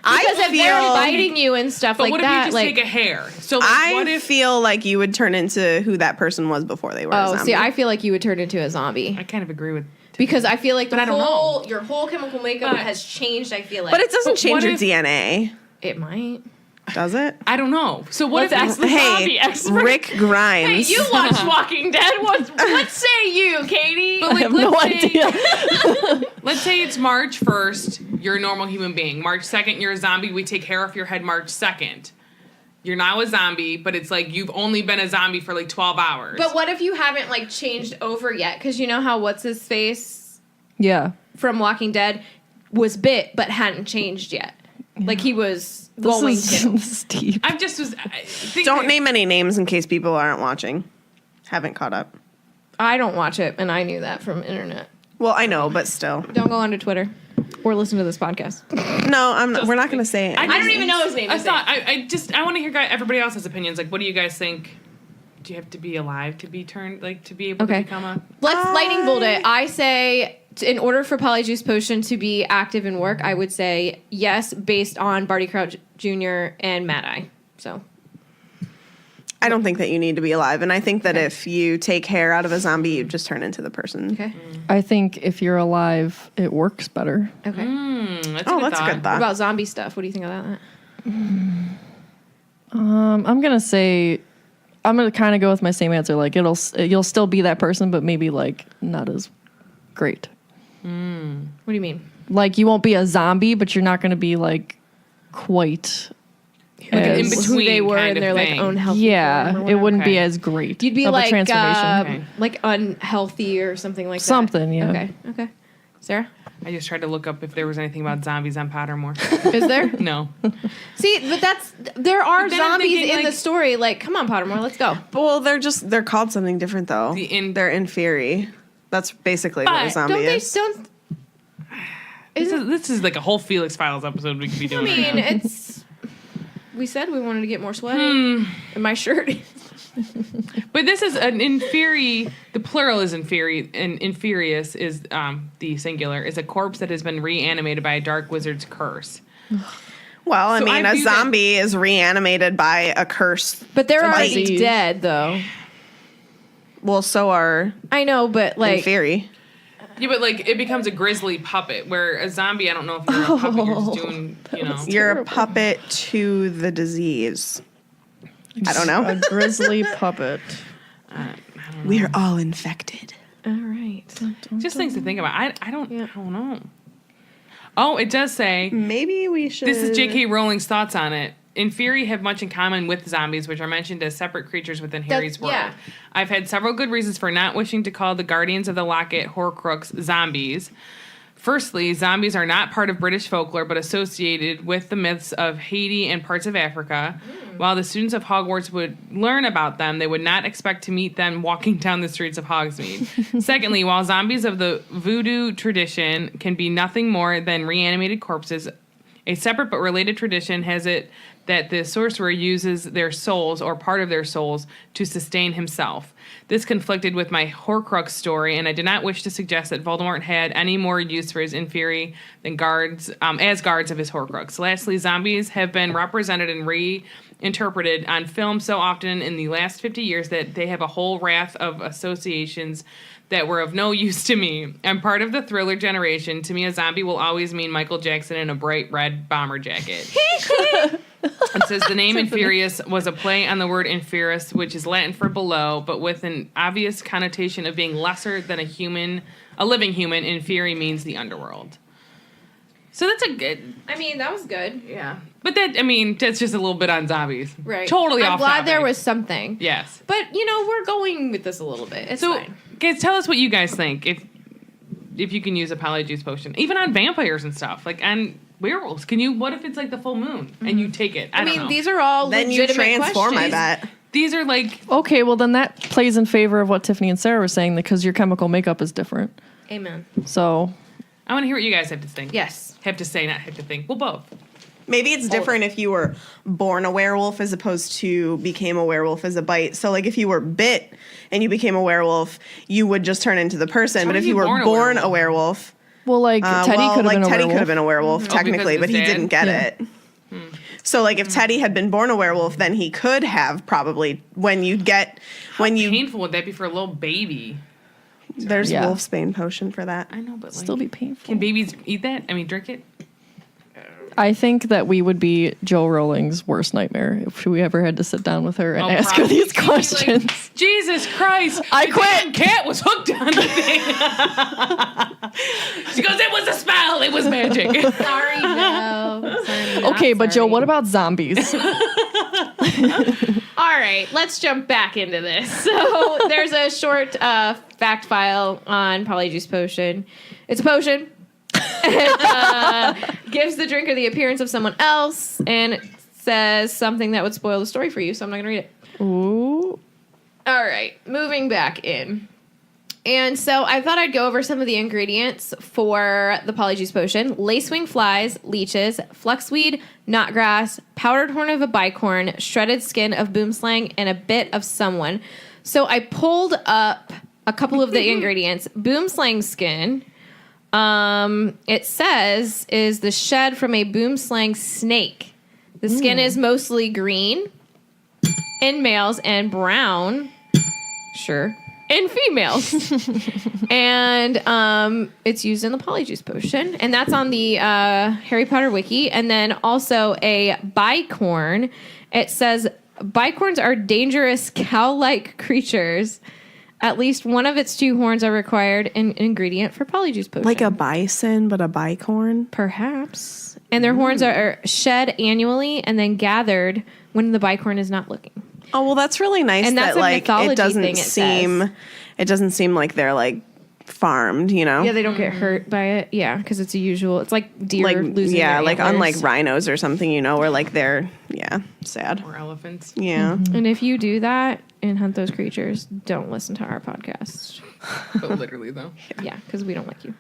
Speaker 3: Because
Speaker 4: I
Speaker 3: if they're
Speaker 4: feel
Speaker 3: biting you and stuff
Speaker 1: But
Speaker 3: like
Speaker 1: what if
Speaker 3: that,
Speaker 1: you just
Speaker 3: like
Speaker 1: take a hair? So like, what
Speaker 4: I
Speaker 1: if
Speaker 4: feel like you would turn into who that person was before they were a
Speaker 3: oh,
Speaker 4: zombie.
Speaker 3: see, I feel like you would turn into a zombie
Speaker 1: I kind of agree with
Speaker 3: because I feel like
Speaker 1: But I don't know.
Speaker 3: your whole chemical makeup
Speaker 1: But-
Speaker 3: has changed. I feel like,
Speaker 4: but it doesn't
Speaker 1: But
Speaker 4: change
Speaker 1: what
Speaker 4: your
Speaker 1: if-
Speaker 4: DNA,
Speaker 3: it might.
Speaker 4: does it?
Speaker 1: I don't know. So what
Speaker 3: Let's
Speaker 1: if
Speaker 3: ask the zombie
Speaker 4: Hey,
Speaker 3: expert.
Speaker 4: Rick Grimes.
Speaker 3: Hey, you watch Walking Dead. What say you, Katie?
Speaker 1: But like,
Speaker 5: have no
Speaker 1: let's say-
Speaker 5: idea.
Speaker 1: Let's say it's March 1st, you're a normal human being. March 2nd, you're a zombie. We take hair off your head March 2nd. You're now a zombie, but it's like you've only been a zombie for like 12 hours.
Speaker 3: But what if you haven't like changed over yet? Because you know how what's his face
Speaker 5: Yeah.
Speaker 3: from Walking Dead was bit but hadn't changed yet. Like he was going
Speaker 5: This
Speaker 3: to.
Speaker 5: is deep.
Speaker 1: I think
Speaker 4: Don't
Speaker 1: that-
Speaker 4: name any names in case people aren't watching. Haven't caught up.
Speaker 3: I don't watch it, and I knew that from internet.
Speaker 4: Well, I know, but still.
Speaker 3: Don't go onto Twitter. or listen to this podcast.
Speaker 4: No, we're not going to say it.
Speaker 3: I don't even know his name.
Speaker 1: I want to hear everybody else's opinions. Like, what do you guys think? Do you have to be alive to be turned, like, to be able to become a...
Speaker 3: Let's lightning bolt it. I say, in order for Polyjuice Potion to be active in work, I would say yes, based on Barty Crouch Jr. and Mad Eye. So...
Speaker 4: I don't think that you need to be alive. And I think that if you take hair out of a zombie, you just turn into the person.
Speaker 3: Okay.
Speaker 5: I think if you're alive, it works better.
Speaker 3: Okay.
Speaker 1: That's
Speaker 4: Oh,
Speaker 1: a good
Speaker 4: that's a
Speaker 1: thought.
Speaker 4: good thought.
Speaker 3: What about zombie stuff? What do you think about that?
Speaker 5: I'm gonna say, I'm gonna kind of go with my same answer. Like you'll still be that person, but maybe like not as great.
Speaker 3: What do you mean?
Speaker 5: Like you won't be a zombie, but you're not gonna be like quite.
Speaker 1: Like an
Speaker 5: as-
Speaker 1: in-between
Speaker 3: Who they were
Speaker 1: kind
Speaker 3: in
Speaker 1: of
Speaker 3: their
Speaker 1: thing.
Speaker 3: like own healthy form or
Speaker 5: Yeah, it
Speaker 3: whatever.
Speaker 5: wouldn't be
Speaker 1: Okay.
Speaker 5: as great.
Speaker 3: You'd be
Speaker 5: of
Speaker 3: like
Speaker 5: a transformation.
Speaker 1: Okay.
Speaker 3: like unhealthy or something like that.
Speaker 5: Something, yeah.
Speaker 3: Okay. Okay. Sarah,
Speaker 1: I just tried to look up if there was anything about zombies on Pottermore.
Speaker 3: is there?
Speaker 1: No.
Speaker 3: See, but there are
Speaker 1: But then I'm
Speaker 3: zombies
Speaker 1: thinking,
Speaker 3: in the
Speaker 1: like-
Speaker 3: story. Like, come on, Pottermore, let's go.
Speaker 4: Well, they're called something different, though. They're inferi. That's basically what a
Speaker 1: But
Speaker 4: zombie
Speaker 3: Don't they?
Speaker 4: is.
Speaker 3: Don't.
Speaker 1: This is like a whole Felix Files episode we could be
Speaker 3: I
Speaker 1: doing.
Speaker 3: mean,
Speaker 1: right now.
Speaker 3: it's. We said we wanted to get more sweaty. And my shirt.
Speaker 1: But this is an inferi. The plural is inferi, and inferius is the singular. Is a corpse that has been reanimated by a dark wizard's curse.
Speaker 4: Well, I
Speaker 1: So
Speaker 4: mean,
Speaker 1: I
Speaker 4: a
Speaker 1: view that-
Speaker 4: zombie is reanimated by a curse.
Speaker 3: But they're already
Speaker 5: disease.
Speaker 3: dead, though.
Speaker 4: Well, so are
Speaker 3: I know, but like.
Speaker 4: inferi.
Speaker 1: Yeah, but like it becomes a grisly puppet. Where a zombie, I don't know if you're a puppet. You're just doing, you know.
Speaker 4: You're a puppet to the disease. I don't know.
Speaker 5: A grizzly puppet.
Speaker 4: We are all infected.
Speaker 3: All right.
Speaker 1: Just things to think about. I don't know. Oh, it does say.
Speaker 4: Maybe we should.
Speaker 1: This is J.K. Rowling's thoughts on it. Inferi have much in common with zombies, which are mentioned as separate creatures within Harry's world.
Speaker 3: yeah.
Speaker 1: I've had several good reasons for not wishing to call the Guardians of the Locket Horcrux zombies. Firstly, zombies are not part of British folklore, but associated with the myths of Haiti and parts of Africa. While the students of Hogwarts would learn about them, they would not expect to meet them walking down the streets of Hogsmeade. Secondly, while zombies of the voodoo tradition can be nothing more than reanimated corpses, a separate but related tradition has it that the sorcerer uses their souls or part of their souls to sustain himself. This conflicted with my Horcrux story, and I did not wish to suggest that Voldemort had any more use for his inferi than guards as guards of his Horcrux. Lastly, zombies have been represented and reinterpreted on film so often in the last 50 years that they have a whole raft of associations that were of no use to me. I'm part of the thriller generation. To me, a zombie will always mean Michael Jackson in a bright red bomber jacket. It says the name Inferius was a play on the word inferius, which is Latin for below, but with an obvious connotation of being lesser than a living human. Inferi means the underworld. So that's a good,
Speaker 3: I mean, that was good.
Speaker 1: yeah. But that's just a little bit on zombies.
Speaker 3: Right.
Speaker 1: Totally
Speaker 3: I'm
Speaker 1: off
Speaker 3: glad
Speaker 1: topic.
Speaker 3: there was something.
Speaker 1: Yes.
Speaker 3: But, we're going with this a little bit. It's
Speaker 1: So,
Speaker 3: fine.
Speaker 1: guys, tell us what you guys think if you can use a Polyjuice potion, even on vampires and stuff, like on werewolves. What if it's like the full moon and you take it? I don't know.
Speaker 3: These are all
Speaker 4: Then you
Speaker 3: legitimate
Speaker 4: transform, I
Speaker 3: questions.
Speaker 4: bet.
Speaker 1: These are like
Speaker 5: Okay, well then that plays in favor of what Tiffany and Sarah were saying because your chemical makeup is different.
Speaker 3: Amen.
Speaker 5: So
Speaker 1: I want to hear what you guys have to think.
Speaker 3: Yes.
Speaker 1: Have to say, not have to think. Well, both.
Speaker 4: Maybe it's different if you were born a werewolf as opposed to became a werewolf as a bite. So, like, if you were bit and you became a werewolf, you would just turn into the person.
Speaker 1: How
Speaker 4: But
Speaker 1: are
Speaker 4: if
Speaker 1: you
Speaker 4: you were
Speaker 1: born a
Speaker 4: born a
Speaker 1: werewolf?
Speaker 4: werewolf,
Speaker 5: well like Teddy could have been a
Speaker 4: Teddy
Speaker 5: werewolf.
Speaker 4: could have been a werewolf
Speaker 1: because
Speaker 4: technically,
Speaker 1: of
Speaker 4: but
Speaker 1: his
Speaker 4: he
Speaker 1: dad?
Speaker 4: didn't get
Speaker 5: Yeah.
Speaker 4: it. So, like, if Teddy had been born a werewolf, then he could have probably
Speaker 1: Painful would that be for a little baby?
Speaker 4: there's
Speaker 5: Yeah.
Speaker 4: wolfsbane potion for that.
Speaker 1: I know, but like,
Speaker 5: Still be painful.
Speaker 1: can babies eat that? I mean, drink it?
Speaker 5: I think that we would be Joe Rowling's worst nightmare if we ever had to sit down with her and
Speaker 1: Oh,
Speaker 5: ask her
Speaker 1: probably.
Speaker 5: these
Speaker 1: She'd be like,
Speaker 5: questions.
Speaker 1: Jesus Christ!
Speaker 5: I
Speaker 1: the
Speaker 5: quit.
Speaker 1: damn cat was hooked on the thing. She goes, "It was a spell. It was magic."
Speaker 3: Sorry, no. Sorry, not
Speaker 5: Okay, but Joe,
Speaker 3: sorry.
Speaker 5: what about zombies?
Speaker 3: All right, let's jump back into this. So there's a short fact file on Polyjuice Potion. It's a potion. It gives the drinker the appearance of someone else, and it says something that would spoil the story for you, so I'm not going to read it.
Speaker 5: Ooh.
Speaker 3: All right, moving back in. And so I thought I'd go over some of the ingredients for the Polyjuice Potion. Lacewing flies, leeches, fluxweed, knotgrass, powdered horn of a bicorn, shredded skin of boomslang, and a bit of someone. So I pulled up a couple of the ingredients. Boomslang skin, it says, is the shed from a boomslang snake. The skin is mostly green in males and brown, sure, in females. And it's used in the Polyjuice Potion. And that's on the Harry Potter wiki. And then also a bicorn. It says, bicorns are dangerous cow-like creatures. At least one of its 2 horns are required an ingredient for Polyjuice Potion.
Speaker 4: Like a bison, but a bicorn?
Speaker 3: Perhaps. And their horns are shed annually and then gathered when the bicorn is not looking.
Speaker 4: Oh, well, that's really nice.
Speaker 3: And that's
Speaker 4: that,
Speaker 3: a
Speaker 4: like,
Speaker 3: mythology
Speaker 4: it doesn't
Speaker 3: thing,
Speaker 4: seem. It doesn't seem like they're like farmed, you know?
Speaker 3: Yeah, they don't get hurt by it. Yeah, because it's a usual. It's like deer
Speaker 4: like
Speaker 3: losing
Speaker 4: yeah,
Speaker 3: their
Speaker 4: like
Speaker 3: antlers.
Speaker 4: unlike rhinos or something, you know, where like they're sad.
Speaker 1: Or elephants.
Speaker 4: Yeah.
Speaker 3: And if you do that and hunt those creatures, don't listen to our podcast.
Speaker 1: But literally, though.
Speaker 3: Yeah, because we don't like you.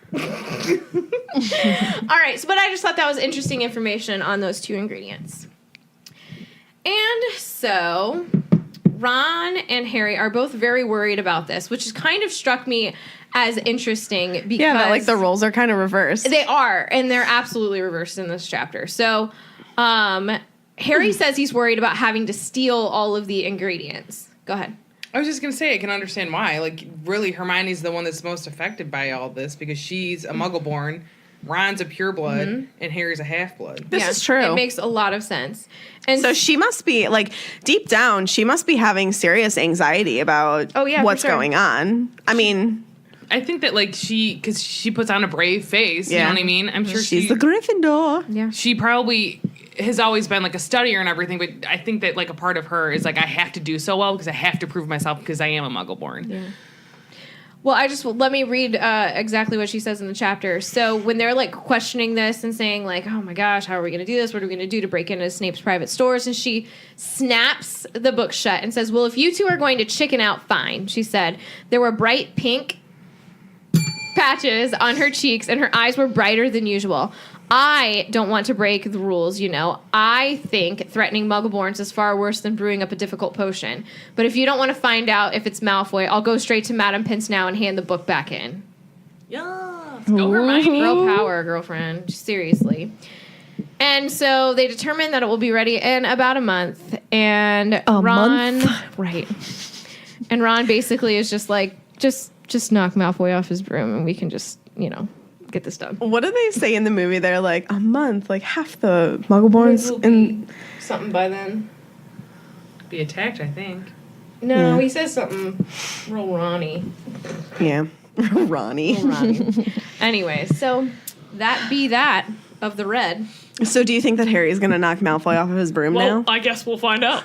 Speaker 3: All right, but I just thought that was interesting information on those 2 ingredients. And so Ron and Harry are both very worried about this, which has kind of struck me as interesting because
Speaker 4: Yeah, that, like the roles are kind of reversed.
Speaker 3: they are, and they're absolutely reversed in this chapter. So Harry says he's worried about having to steal all of the ingredients. Go ahead.
Speaker 1: I was just going to say, I can understand why. Like, really, Hermione's the one that's most affected by all this because she's a muggle-born, Ron's a pureblood, and Harry's a half-blood.
Speaker 4: This is true.
Speaker 3: It makes a lot of sense. And
Speaker 4: So she must be like deep down, she must be having serious anxiety about
Speaker 3: for
Speaker 4: what's
Speaker 3: sure.
Speaker 4: going on. I mean,
Speaker 1: I think that, like, because she puts on a brave face, you
Speaker 4: Yeah.
Speaker 1: know what I mean? I'm sure
Speaker 4: she's the Gryffindor.
Speaker 3: yeah.
Speaker 1: she probably has always been, like, a studier and everything, but I think that, like, a part of her is, like, I have to do so well because I have to prove myself because I am a muggle-born.
Speaker 3: Yeah. Well, let me read exactly what she says in the chapter. So when they're like questioning this and saying like, oh my gosh, how are we going to do this? What are we going to do to break into Snape's private stores? And she snaps the book shut and says, well, if you 2 are going to chicken out, fine. She said there were bright pink patches on her cheeks and her eyes were brighter than usual. I don't want to break the rules, you know. I think threatening Muggleborns is far worse than brewing up a difficult potion. But if you don't want to find out if it's Malfoy, I'll go straight to Madame Pince now and hand the book back in.
Speaker 1: Go Hermione.
Speaker 3: Girl power, girlfriend. Seriously. And so they determine that it will be ready in about a month. And Ron... Right. And Ron basically is just like, just knock Malfoy off his broom and we can just, you know, get this done.
Speaker 4: What do they say in the movie? They're like a month, like half the Muggleborns in.
Speaker 3: Something by then.
Speaker 1: Be attacked, I think.
Speaker 3: No,
Speaker 4: Yeah.
Speaker 3: he says something real Ronnie.
Speaker 4: Yeah, Ronnie.
Speaker 3: Anyway, so that be that of the red.
Speaker 4: So, do you think that Harry's gonna knock Malfoy off of his broom now?
Speaker 1: I guess we'll find out.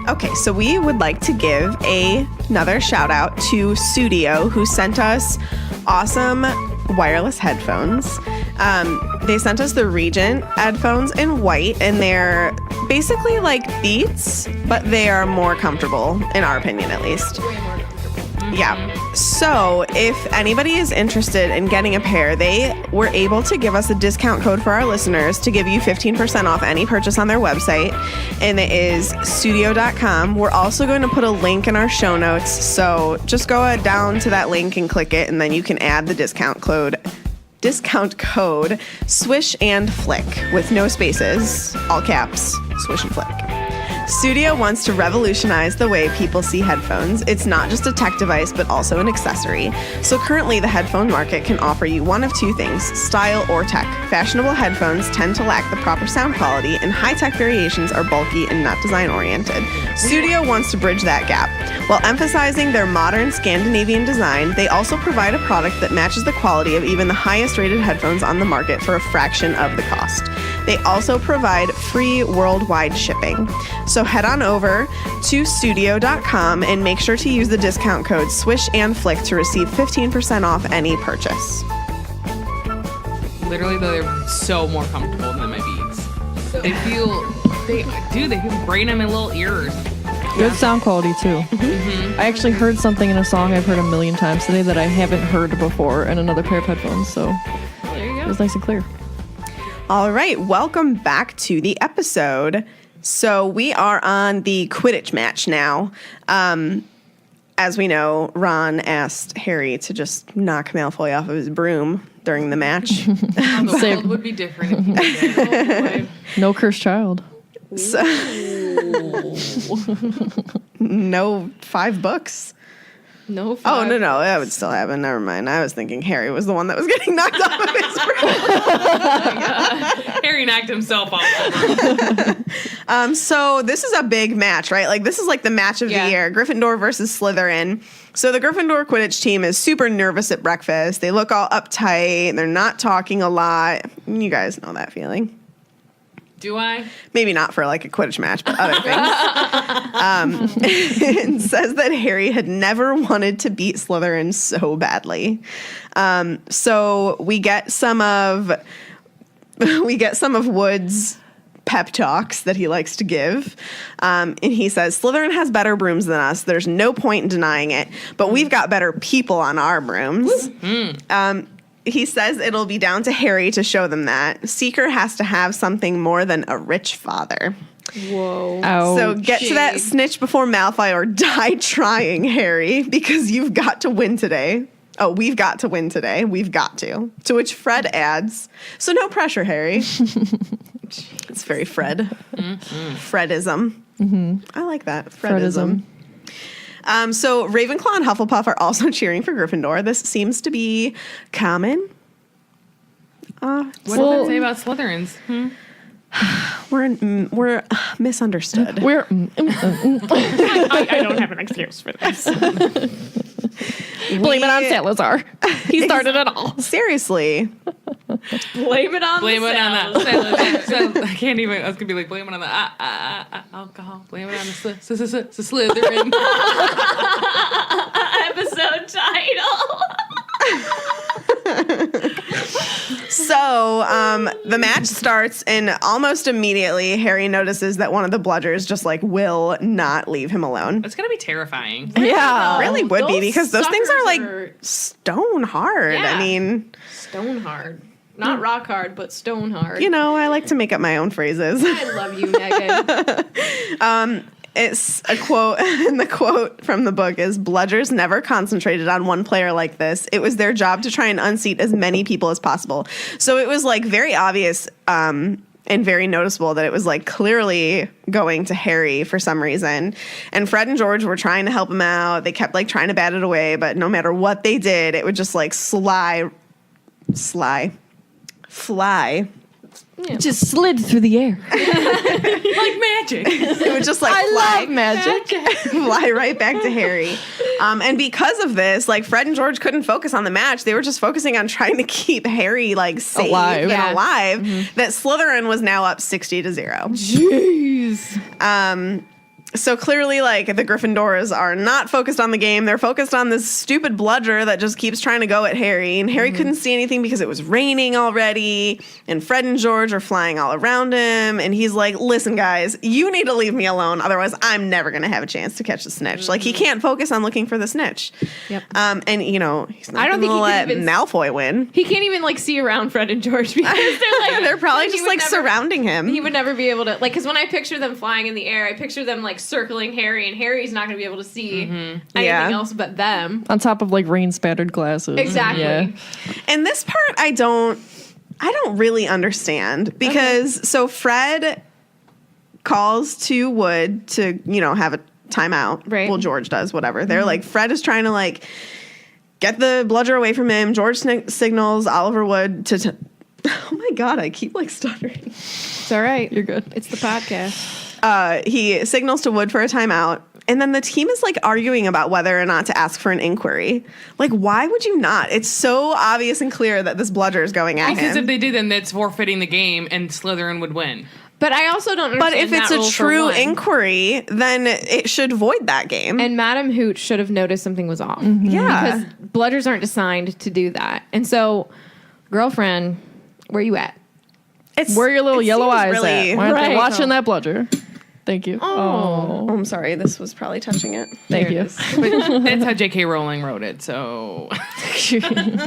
Speaker 4: Okay, so we would like to give another shout out to Studio, who sent us awesome wireless headphones. They sent us the Regent headphones in white, and they're basically like Beats, but they are more comfortable, in our opinion at least. Yeah. So if anybody is interested in getting a pair, they were able to give us a discount code for our listeners to give you 15% off any purchase on their website, and it is studio.com. We're also going to put a link in our show notes, so just go down to that link and click it, and then you can add the discount code Swish and Flick with no spaces, all caps, Swish and Flick. Studio wants to revolutionize the way people see headphones. It's not just a tech device, but also an accessory. So currently, the headphone market can offer you one of 2 things, style or tech. Fashionable headphones tend to lack the proper sound quality, and high-tech variations are bulky and not design-oriented. Studio wants to bridge that gap. While emphasizing their modern Scandinavian design, they also provide a product that matches the quality of even the highest-rated headphones on the market for a fraction of the cost. They also provide free worldwide shipping. So head on over to studio.com and make sure to use the discount code Swish and Flick to receive 15% off any purchase.
Speaker 1: Literally, though, they're so more comfortable than my Beats. They feel great in my little ears.
Speaker 5: Good sound quality, too. I actually heard something in a song I've heard a million times today that I haven't heard before in another pair of headphones, so
Speaker 3: There you
Speaker 5: it
Speaker 3: go.
Speaker 5: was nice and clear.
Speaker 4: All right, welcome back to the episode. So we are on the Quidditch match now. As we know, Ron asked Harry to just knock Malfoy off of his broom during the match.
Speaker 1: The
Speaker 5: Save-
Speaker 1: world would be different if you did. Oh, boy.
Speaker 5: No cursed child.
Speaker 4: So, no 5 books.
Speaker 3: No.
Speaker 4: Oh,
Speaker 3: five.
Speaker 4: no, that would still happen. Never mind. I was thinking Harry was the one that was getting knocked off of his broom.
Speaker 1: Harry knocked himself off.
Speaker 4: So this is a big match, right? Like, this is like the match of
Speaker 3: Yeah.
Speaker 4: the year. Gryffindor versus Slytherin. So the Gryffindor Quidditch team is super nervous at breakfast. They look all uptight. They're not talking a lot. You guys know that feeling.
Speaker 1: Do I?
Speaker 4: Maybe not for like a Quidditch match, but other things. It says that Harry had never wanted to beat Slytherin so badly. So we get some of Wood's pep talks that he likes to give. And he says, Slytherin has better brooms than us. There's no point in denying it, but we've got better people on our brooms. He says it'll be down to Harry to show them that. Seeker has to have something more than a rich father.
Speaker 3: Whoa.
Speaker 5: Ouch.
Speaker 4: So get to that
Speaker 3: shade.
Speaker 4: snitch before Malfoy or die trying, Harry, because you've got to win today. Oh, we've got to win today. We've got to. To which Fred adds, so no pressure, Harry. It's very Fred. Fredism. I like that. Fredism. So Ravenclaw and Hufflepuff are also cheering for Gryffindor. This seems to be common.
Speaker 1: What does that say about Slytherins?
Speaker 4: We're misunderstood.
Speaker 5: We're
Speaker 1: I don't have an excuse for this.
Speaker 5: blame it on Salazar. He started it all.
Speaker 4: Seriously.
Speaker 3: Blame it on
Speaker 1: Blame
Speaker 3: the
Speaker 1: it on
Speaker 3: Salazar.
Speaker 1: that. I can't even. I was gonna be like, blame it on the alcohol. Blame it on the Slytherin.
Speaker 3: Episode title.
Speaker 4: So the match starts, and almost immediately Harry notices that one of the Bludgers just like will not leave him alone.
Speaker 1: It's gonna be terrifying.
Speaker 5: Yeah.
Speaker 4: Really would be,
Speaker 3: Those
Speaker 4: because those things are like
Speaker 3: suckers are
Speaker 4: stone hard.
Speaker 3: Yeah.
Speaker 4: I mean,
Speaker 3: Stone hard. Not rock hard, but stone hard.
Speaker 4: you know, I like to make up my own phrases.
Speaker 3: I love you, Megan.
Speaker 4: It's a quote, and the quote from the book is, Bludgers never concentrated on one player like this. It was their job to try and unseat as many people as possible. So it was like very obvious and very noticeable that it was like clearly going to Harry for some reason. And Fred and George were trying to help him out. They kept like trying to bat it away, but no matter what they did, it would just like fly.
Speaker 5: Just slid through the air.
Speaker 1: Like magic.
Speaker 4: It would just like
Speaker 5: I
Speaker 4: fly.
Speaker 5: love magic.
Speaker 4: Fly right back to Harry. And because of this, like Fred and George couldn't focus on the match. They were just focusing on trying to keep Harry like safe
Speaker 5: Alive.
Speaker 4: and
Speaker 3: Yeah.
Speaker 4: alive. That Slytherin was now up 60-0.
Speaker 5: Jeez.
Speaker 4: So clearly, like, the Gryffindors are not focused on the game. They're focused on this stupid Bludger that just keeps trying to go at Harry. And Harry couldn't see anything because it was raining already. And Fred and George are flying all around him. And he's like, listen, guys, you need to leave me alone. Otherwise, I'm never going to have a chance to catch the snitch. Like, he can't focus on looking for the snitch.
Speaker 3: Yep.
Speaker 4: And, you know, he's not
Speaker 3: I don't
Speaker 4: going to
Speaker 3: think he
Speaker 4: let
Speaker 3: could even-
Speaker 4: Malfoy win.
Speaker 3: He can't even like see around Fred and George because they're like
Speaker 4: They're probably
Speaker 3: he
Speaker 4: just,
Speaker 3: would
Speaker 4: like,
Speaker 3: never-
Speaker 4: surrounding him.
Speaker 3: He would never be able to like because when I picture them flying in the air, I picture them like circling Harry, and Harry's not going to be able to see anything
Speaker 4: Yeah.
Speaker 3: else but them.
Speaker 5: On top of like rain spattered glasses.
Speaker 3: Exactly.
Speaker 5: Yeah.
Speaker 4: And this part I don't really understand because so Fred calls to Wood to, you know, have a timeout.
Speaker 3: Right.
Speaker 4: Well, George does, whatever. They're like, Fred is trying to like get the Bludger away from him. George signals Oliver Wood to oh my God, I keep like stuttering.
Speaker 3: It's all right.
Speaker 5: You're good.
Speaker 3: It's the podcast.
Speaker 4: He signals to Wood for a timeout. And then the team is like arguing about whether or not to ask for an inquiry. Like, why would you not? It's so obvious and clear that this Bludger is going at
Speaker 1: Because
Speaker 4: him.
Speaker 1: if they did, then that's forfeiting the game, and Slytherin would win.
Speaker 3: But I also don't understand
Speaker 4: But if it's
Speaker 3: that
Speaker 4: a
Speaker 3: rule for
Speaker 4: true
Speaker 3: one.
Speaker 4: inquiry, then it should void that game.
Speaker 3: And Madam Hoot should have noticed something was off.
Speaker 4: yeah.
Speaker 3: Because Bludgers aren't designed to do that. And so, girlfriend, where you at?
Speaker 4: It's,
Speaker 5: Where are your little
Speaker 4: it
Speaker 5: yellow
Speaker 4: seems
Speaker 5: eyes
Speaker 4: really,
Speaker 5: at? Why aren't
Speaker 3: Right.
Speaker 5: they watching that Bludger? Thank you.
Speaker 4: Oh, I'm sorry. This was probably touching it.
Speaker 5: Thank
Speaker 1: There
Speaker 5: you.
Speaker 1: it is. But that's how J.K. Rowling wrote it, so...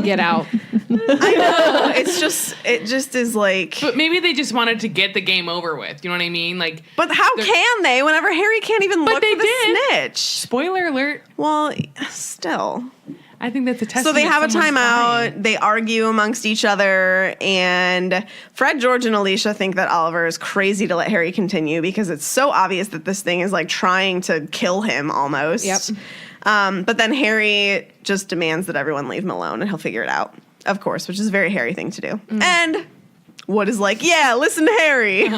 Speaker 3: Get out.
Speaker 4: I know. It just is like.
Speaker 1: But maybe they just wanted to get the game over with. You know what I mean? Like,
Speaker 4: But how can they whenever Harry can't even look
Speaker 1: they
Speaker 4: for the
Speaker 1: did.
Speaker 4: snitch?
Speaker 1: spoiler alert,
Speaker 4: Well, still.
Speaker 1: I think that's a test.
Speaker 4: So they have a timeout. They argue amongst each other, and Fred, George, and Alicia think that Oliver is crazy to let Harry continue because it's so obvious that this thing is like trying to kill him almost.
Speaker 3: Yep.
Speaker 4: But then Harry just demands that everyone leave him alone, and he'll figure it out, of course, which is a very Harry thing to do. And Wood is like, yeah, listen to Harry.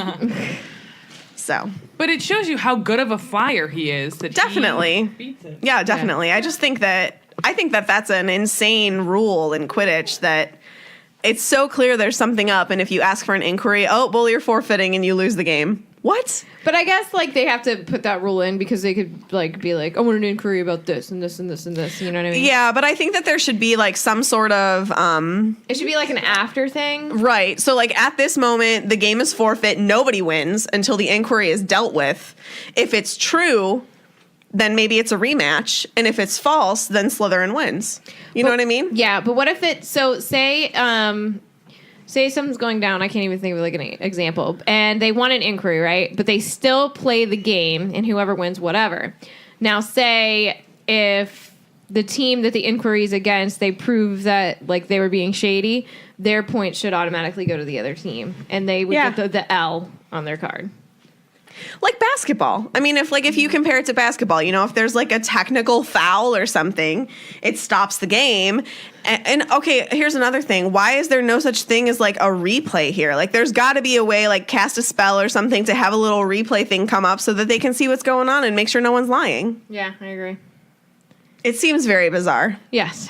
Speaker 4: So
Speaker 1: But it shows you how good of a flyer he is. That
Speaker 4: definitely.
Speaker 1: he beats it.
Speaker 4: Yeah, definitely. I just think that that's an insane rule in Quidditch that it's so clear there's something up, and if you ask for an inquiry, oh, well, you're forfeiting and you lose the game. What?
Speaker 3: But I guess like they have to put that rule in because they could like be like, I want an inquiry about this and this and this and this. You know what I mean?
Speaker 4: Yeah, but I think that there should be like some sort of
Speaker 3: It should be like an after thing.
Speaker 4: right. So like at this moment, the game is forfeit. Nobody wins until the inquiry is dealt with. If it's true, then maybe it's a rematch, and if it's false, then Slytherin wins. You know what I mean?
Speaker 3: Yeah, but what if it? So say something's going down. I can't even think of like an example, and they want an inquiry, right? But they still play the game, and whoever wins, whatever. Now, say if the team that the inquiry is against, they prove that like they were being shady, their points should automatically go to the other team, and they would
Speaker 4: Yeah.
Speaker 3: get the L on their card.
Speaker 4: Like basketball. I mean, if you compare it to basketball, you know, if there's like a technical foul or something, it stops the game. And okay, here's another thing. Why is there no such thing as like a replay here? Like there's got to be a way, like cast a spell or something to have a little replay thing come up so that they can see what's going on and make sure no one's lying.
Speaker 3: Yeah, I agree.
Speaker 4: It seems very bizarre.
Speaker 3: Yes,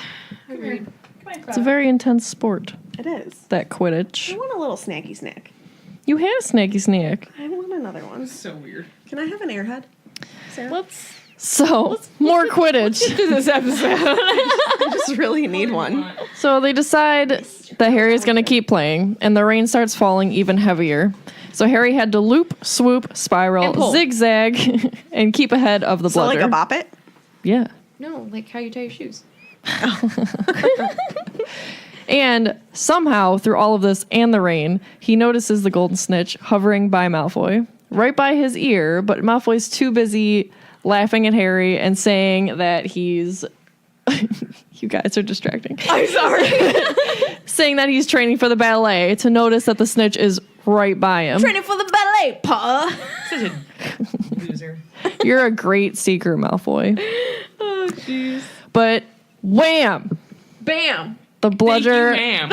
Speaker 3: agreed.
Speaker 5: It's a very intense sport,
Speaker 4: It is.
Speaker 5: that Quidditch.
Speaker 4: I want a little snacky snack.
Speaker 5: You had a snacky snack.
Speaker 4: I want another one.
Speaker 1: So weird.
Speaker 4: Can I have an airhead? Sarah?
Speaker 5: So, more Quidditch.
Speaker 3: This episode.
Speaker 4: I just really need one.
Speaker 5: So they decide that Harry is going to keep playing, and the rain starts falling even heavier. So Harry had to loop, swoop,
Speaker 3: And
Speaker 5: spiral,
Speaker 3: pull.
Speaker 5: zigzag, and keep ahead of the
Speaker 4: So like
Speaker 5: Bludger.
Speaker 4: a bop it?
Speaker 5: Yeah.
Speaker 3: No, like how you tie your shoes.
Speaker 5: And somehow, through all of this and the rain, he notices the golden snitch hovering by Malfoy, right by his ear, but Malfoy's too busy laughing at Harry and saying that he's... You guys are distracting.
Speaker 3: I'm sorry.
Speaker 5: Saying that he's training for the ballet to notice that the snitch is right by him.
Speaker 3: Training for the ballet, Pa.
Speaker 1: Such a loser.
Speaker 5: You're a great seeker, Malfoy.
Speaker 3: Oh, jeez.
Speaker 5: But wham!
Speaker 3: Bam.
Speaker 5: The
Speaker 1: Thank
Speaker 5: Bludger,
Speaker 1: you, ma'am.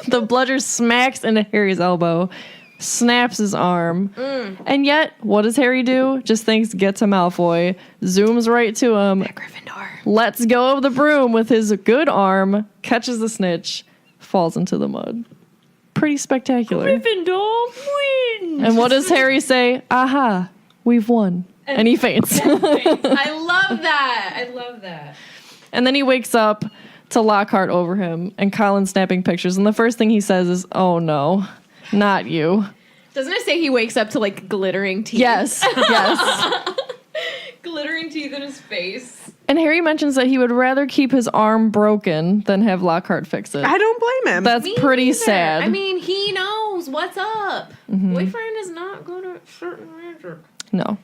Speaker 5: the Bludger smacks into Harry's elbow, snaps his arm, and yet, what does Harry do? Just thinks, get to Malfoy, zooms right to him,
Speaker 3: Gryffindor.
Speaker 5: lets go of the broom with his good arm, catches the snitch, falls into the mud. Pretty spectacular.
Speaker 3: Gryffindor win.
Speaker 5: And what does Harry say? Aha, we've won. And he faints.
Speaker 3: I love that. I love that.
Speaker 5: And then he wakes up to Lockhart over him and Colin snapping pictures. And the first thing he says is, oh no, not you.
Speaker 3: Doesn't it say he wakes up to like glittering teeth?
Speaker 5: Yes, yes.
Speaker 3: Glittering teeth in his face.
Speaker 5: And Harry mentions that he would rather keep his arm broken than have Lockhart fix it.
Speaker 4: I don't blame him.
Speaker 5: That's
Speaker 3: Me
Speaker 5: pretty
Speaker 3: neither.
Speaker 5: sad.
Speaker 3: I mean, he knows what's up. Boyfriend is not good at certain magic.
Speaker 5: No.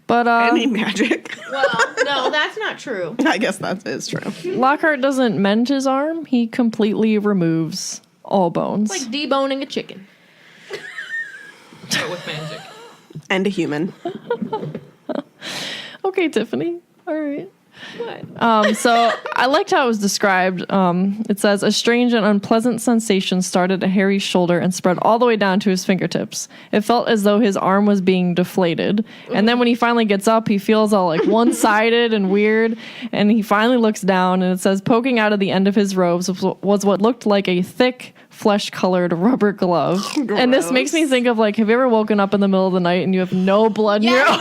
Speaker 5: But
Speaker 4: Any magic.
Speaker 3: Well, no, that's not true.
Speaker 4: I guess that is true.
Speaker 5: Lockhart doesn't mend his arm. He completely removes all bones.
Speaker 3: Like deboning a chicken.
Speaker 1: But with magic.
Speaker 4: And a human.
Speaker 5: Okay, Tiffany. All right.
Speaker 3: What?
Speaker 5: So I liked how it was described. It says, a strange and unpleasant sensation started at Harry's shoulder and spread all the way down to his fingertips. It felt as though his arm was being deflated. And then when he finally gets up, he feels all like one-sided and weird. And he finally looks down, and it says, poking out of the end of his robes was what looked like a thick, flesh-colored rubber glove. And this makes me think of, like, have you ever woken up in the middle of the night and you have no blood in your eye?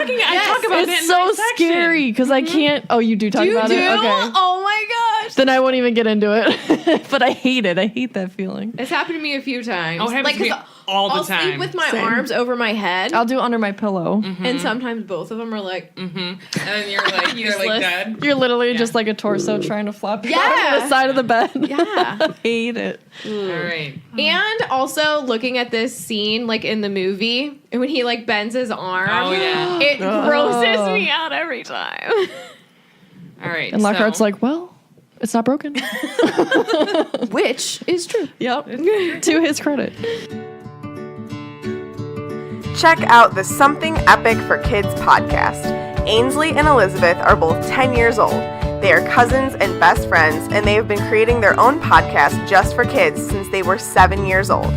Speaker 1: I talk about that
Speaker 5: It's
Speaker 1: in
Speaker 5: so
Speaker 1: my section.
Speaker 5: scary because I can't. Oh, you do talk
Speaker 3: You
Speaker 5: about
Speaker 3: do?
Speaker 5: it? Okay.
Speaker 3: Oh my gosh.
Speaker 5: then I won't even get into it. But I hate it. I hate that feeling.
Speaker 3: It's happened to me a few times.
Speaker 1: Oh, it happens to me
Speaker 3: 'cause
Speaker 1: all the
Speaker 3: I'll
Speaker 1: time.
Speaker 3: sleep with my
Speaker 4: Same.
Speaker 3: arms over my head,
Speaker 5: I'll do it under my pillow.
Speaker 3: and sometimes both of them are like,
Speaker 1: And then you're like
Speaker 3: Useless.
Speaker 1: dead.
Speaker 5: You're literally just like a torso trying to flop
Speaker 3: Yeah.
Speaker 5: out of the side of the bed.
Speaker 3: yeah.
Speaker 5: I hate it.
Speaker 1: All right.
Speaker 3: And also looking at this scene, like in the movie, and when he like bends his arm,
Speaker 1: Oh yeah.
Speaker 3: it grosses me out every time.
Speaker 1: All right.
Speaker 5: And Lockhart's
Speaker 1: so-
Speaker 5: like, well, it's not broken.
Speaker 3: Which is true.
Speaker 5: Yep. To his credit.
Speaker 4: Check out the Something Epic for Kids podcast. Ainsley and Elizabeth are both 10 years old. They are cousins and best friends, and they have been creating their own podcast just for kids since they were 7 years old.